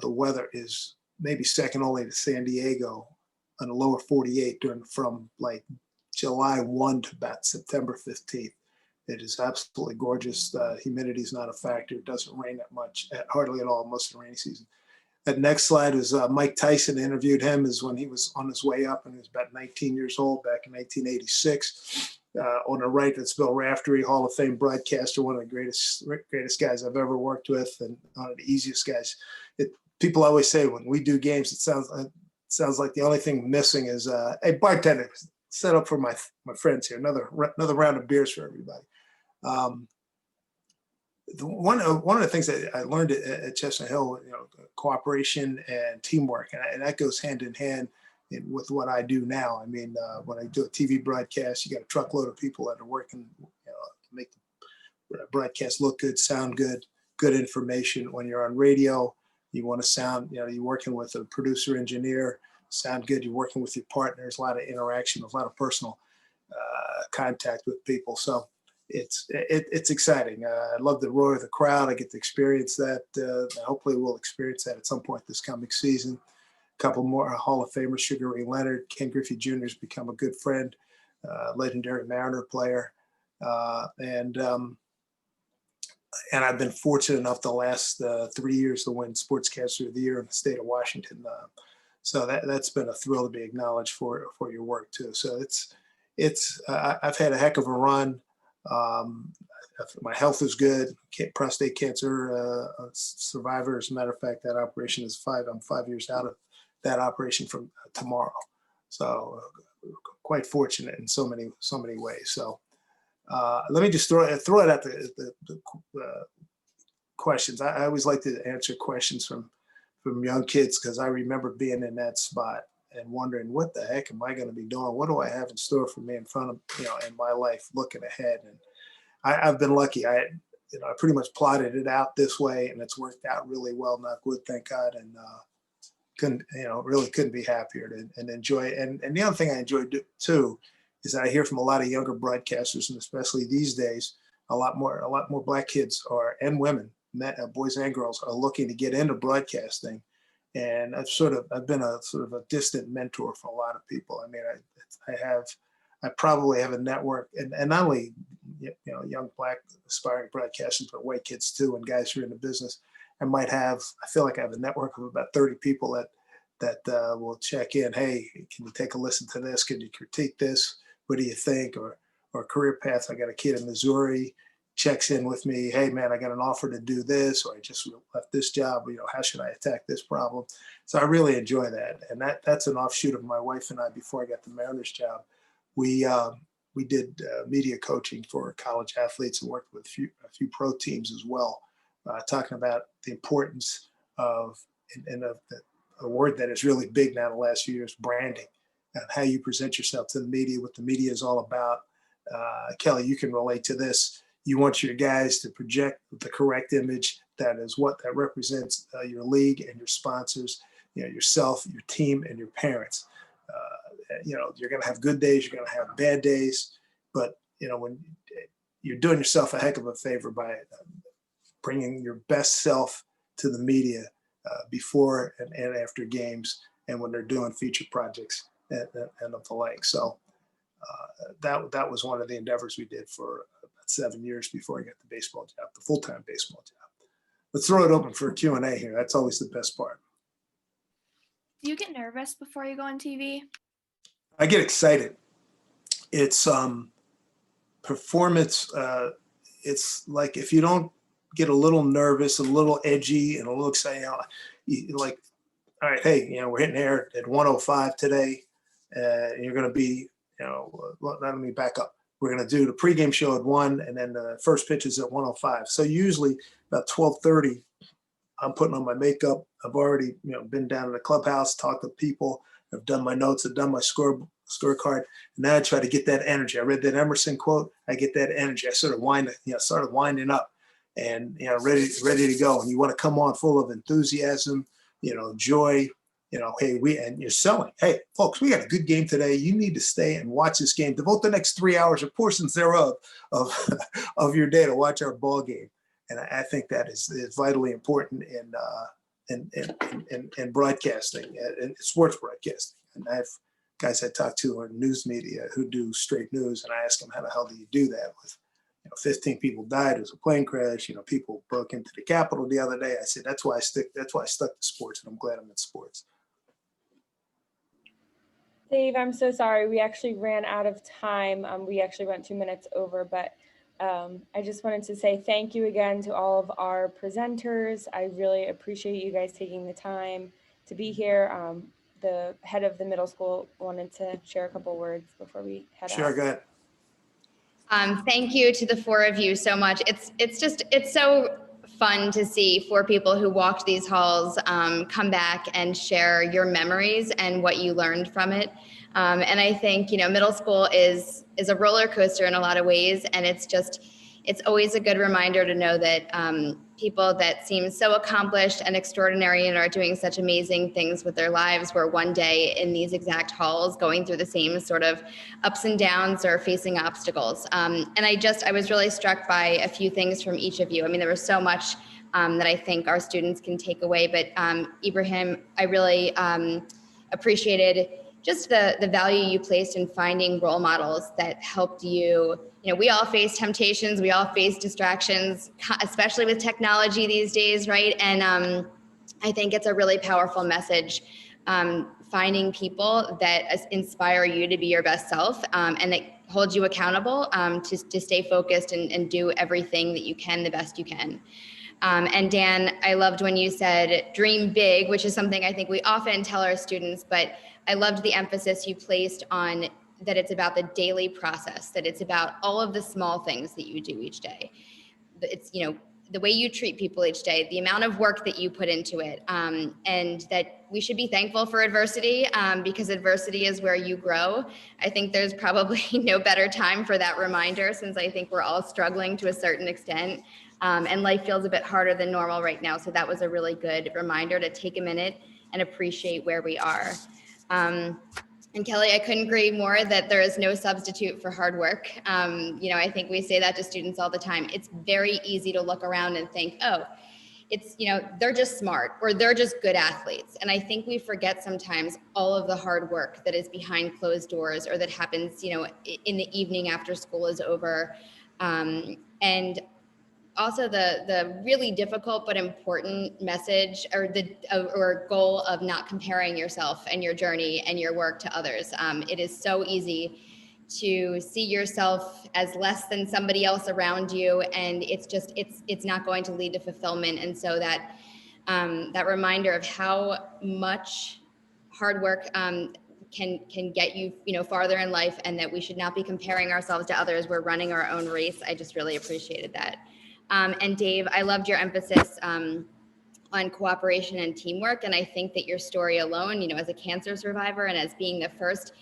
the weather is maybe second only to San Diego on the lower 48 from like July 1 to about September 15th. It is absolutely gorgeous. Humidity is not a factor. It doesn't rain that much, hardly at all, most of the rainy season. That next slide is Mike Tyson. Interviewed him is when he was on his way up and he was about 19 years old back in 1986. On the right, that's Bill Raftery, Hall of Fame broadcaster, one of the greatest guys I've ever worked with, and one of the easiest guys. People always say when we do games, it sounds like the only thing missing is, hey, bartender, set up for my friends here, another round of beers for everybody. One of the things that I learned at Chestnut Hill, cooperation and teamwork, and that goes hand in hand with what I do now. I mean, when I do a TV broadcast, you got a truckload of people that are working, to make the broadcast look good, sound good, good information. When you're on radio, You want to sound, you know, you're working with a producer engineer, sound good. You're working with your partners, a lot of interaction, a lot of personal contact with people. So it's exciting. I love the roar of the crowd. I get to experience that. Hopefully we'll experience that at some point this coming season. A couple more Hall of Famers, Sugar Ray Leonard, Ken Griffey Jr. has become a good friend, legendary Mariner player. And I've been fortunate enough the last 3 years to win Sportscaster of the Year in the state of Washington. So that's been a thrill to be acknowledged for your work too. So I've had a heck of a run. My health is good. Prostate cancer survivor. As a matter of fact, that operation is I'm 5 years out of that operation from tomorrow. So quite fortunate in so many ways. So let me just throw it at the questions. I always like to answer questions from young kids because I remember being in that spot and wondering, what the heck am I going to be doing? What do I have in store for me in front of, you know, in my life looking ahead? And I've been lucky. I pretty much plotted it out this way and it's worked out really well, knock wood, thank God. And really couldn't be happier and enjoy it. And the other thing I enjoy too is that I hear from a lot of younger broadcasters, and especially these days, a lot more Black kids and women, boys and girls, are looking to get into broadcasting. And I've been a sort of a distant mentor for a lot of people. I mean, I probably have a network, and not only young Black aspiring broadcasters, but white kids too, and guys who are in the business. I feel like I have a network of about 30 people that will check in. Hey, can you take a listen to this? Can you critique this? What do you think? Or career path. I got a kid in Missouri, checks in with me. Hey man, I got an offer to do this, or I just left this job. How should I attack this problem? So I really enjoy that. And that's an offshoot of my wife and I. Before I got the Mariners job, we did media coaching for college athletes and worked with a few pro teams as well, talking about the importance of a word that is really big now in the last few years, branding, and how you present yourself to the media, what the media is all about. Kelly, you can relate to this. You want your guys to project the correct image that represents your league and your sponsors, yourself, your team, and your parents. You're going to have good days, you're going to have bad days, but when you're doing yourself a heck of a favor by bringing your best self to the media before and after games, and when they're doing feature projects and of the like. So that was one of the endeavors we did for about 7 years before I got the baseball job, the full-time baseball job. Let's throw it open for Q&A here. That's always the best part. Do you get nervous before you go on TV? I get excited. It's performance. It's like if you don't get a little nervous, a little edgy, and a little excited, like, all right, hey, we're hitting air at 105 today. You're going to be, let me back up. We're going to do the pregame show at 1, and then the first pitch is at 105. So usually about 12:30, I'm putting on my makeup. I've already, been down to the clubhouse, talked to people. I've done my notes. I've done my scorecard. And now I try to get that energy. I read that Emerson quote. I get that energy. I sort of started winding up, and ready to go. And you want to come on full of enthusiasm, joy. Hey, and you're selling. Hey, folks, we got a good game today. You need to stay and watch this game. Devote the next 3 hours or portions thereof of your day to watch our ball game. And I think that is vitally important in broadcasting, in sports broadcasting. And I have guys I talk to in news media who do straight news, and I ask them, how the hell do you do that? With 15 people died. It was a plane crash. People broke into the Capitol the other day. I said, that's why I stuck to sports, and I'm glad I'm in sports. Dave, I'm so sorry. We actually ran out of time. We actually went 2 minutes over, but I just wanted to say thank you again to all of our presenters. I really appreciate you guys taking the time to be here. The head of the middle school wanted to share a couple words before we head out. Sure, go ahead. Thank you to the four of you so much. It's so fun to see four people who walked these halls come back and share your memories and what you learned from it. And I think, middle school is a roller coaster in a lot of ways, and it's it's always a good reminder to know that people that seem so accomplished and extraordinary and are doing such amazing things with their lives were one day in these exact halls going through the same sort of ups and downs or facing obstacles. And I was really struck by a few things from each of you. I mean, there was so much that I think our students can take away, but Ibrahim, I really appreciated just the value you placed in finding role models that helped you. You know, we all face temptations, we all face distractions, especially with technology these days, right? And I think it's a really powerful message, finding people that inspire you to be your best self and that hold you accountable to stay focused and do everything that you can the best you can. And Dan, I loved when you said dream big, which is something I think we often tell our students, but I loved the emphasis you placed on that it's about the daily process, that it's about all of the small things that you do each day. It's, you know, the way you treat people each day, the amount of work that you put into it, and that we should be thankful for adversity because adversity is where you grow. I think there's probably no better time for that reminder, since I think we're all struggling to a certain extent. And life feels a bit harder than normal right now. So that was a really good reminder to take a minute and appreciate where we are. And Kelly, I couldn't agree more that there is no substitute for hard work. You know, I think we say that to students all the time. It's very easy to look around and think, oh, it's, you know, they're just smart or they're just good athletes. And I think we forget sometimes all of the hard work that is behind closed doors or that happens, you know, in the evening after school is over. And also the really difficult but important message or goal of not comparing yourself and your journey and your work to others. It is so easy to see yourself as less than somebody else around you, and it's not going to lead to fulfillment. And so that reminder of how much hard work can get you, you know, farther in life, and that we should not be comparing ourselves to others. We're running our own race. I just really appreciated that. And Dave, I loved your emphasis on cooperation and teamwork. And I think that your story alone, you know, as a cancer survivor and as being the first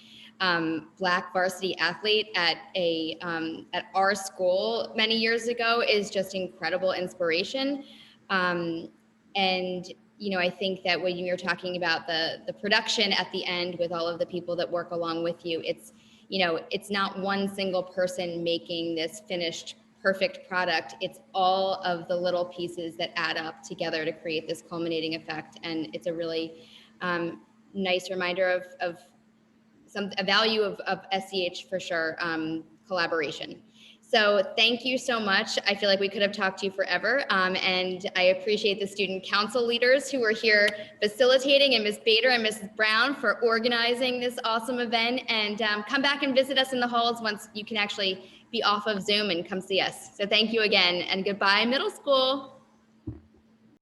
Black varsity athlete at our school many years ago is just incredible inspiration. And, you know, I think that when you're talking about the production at the end with all of the people that work along with you, it's, you know, it's not one single person making this finished perfect product. It's all of the little pieces that add up together to create this culminating effect. And it's a really nice reminder of a value of SCH for sure, collaboration. So thank you so much. I feel like we could have talked to you forever. And I appreciate the student council leaders who were here facilitating, and Ms. Bader and Mrs. Brown for organizing this awesome event. And come back and visit us in the halls once you can actually be off of Zoom and come see us. So thank you again, and goodbye, middle school.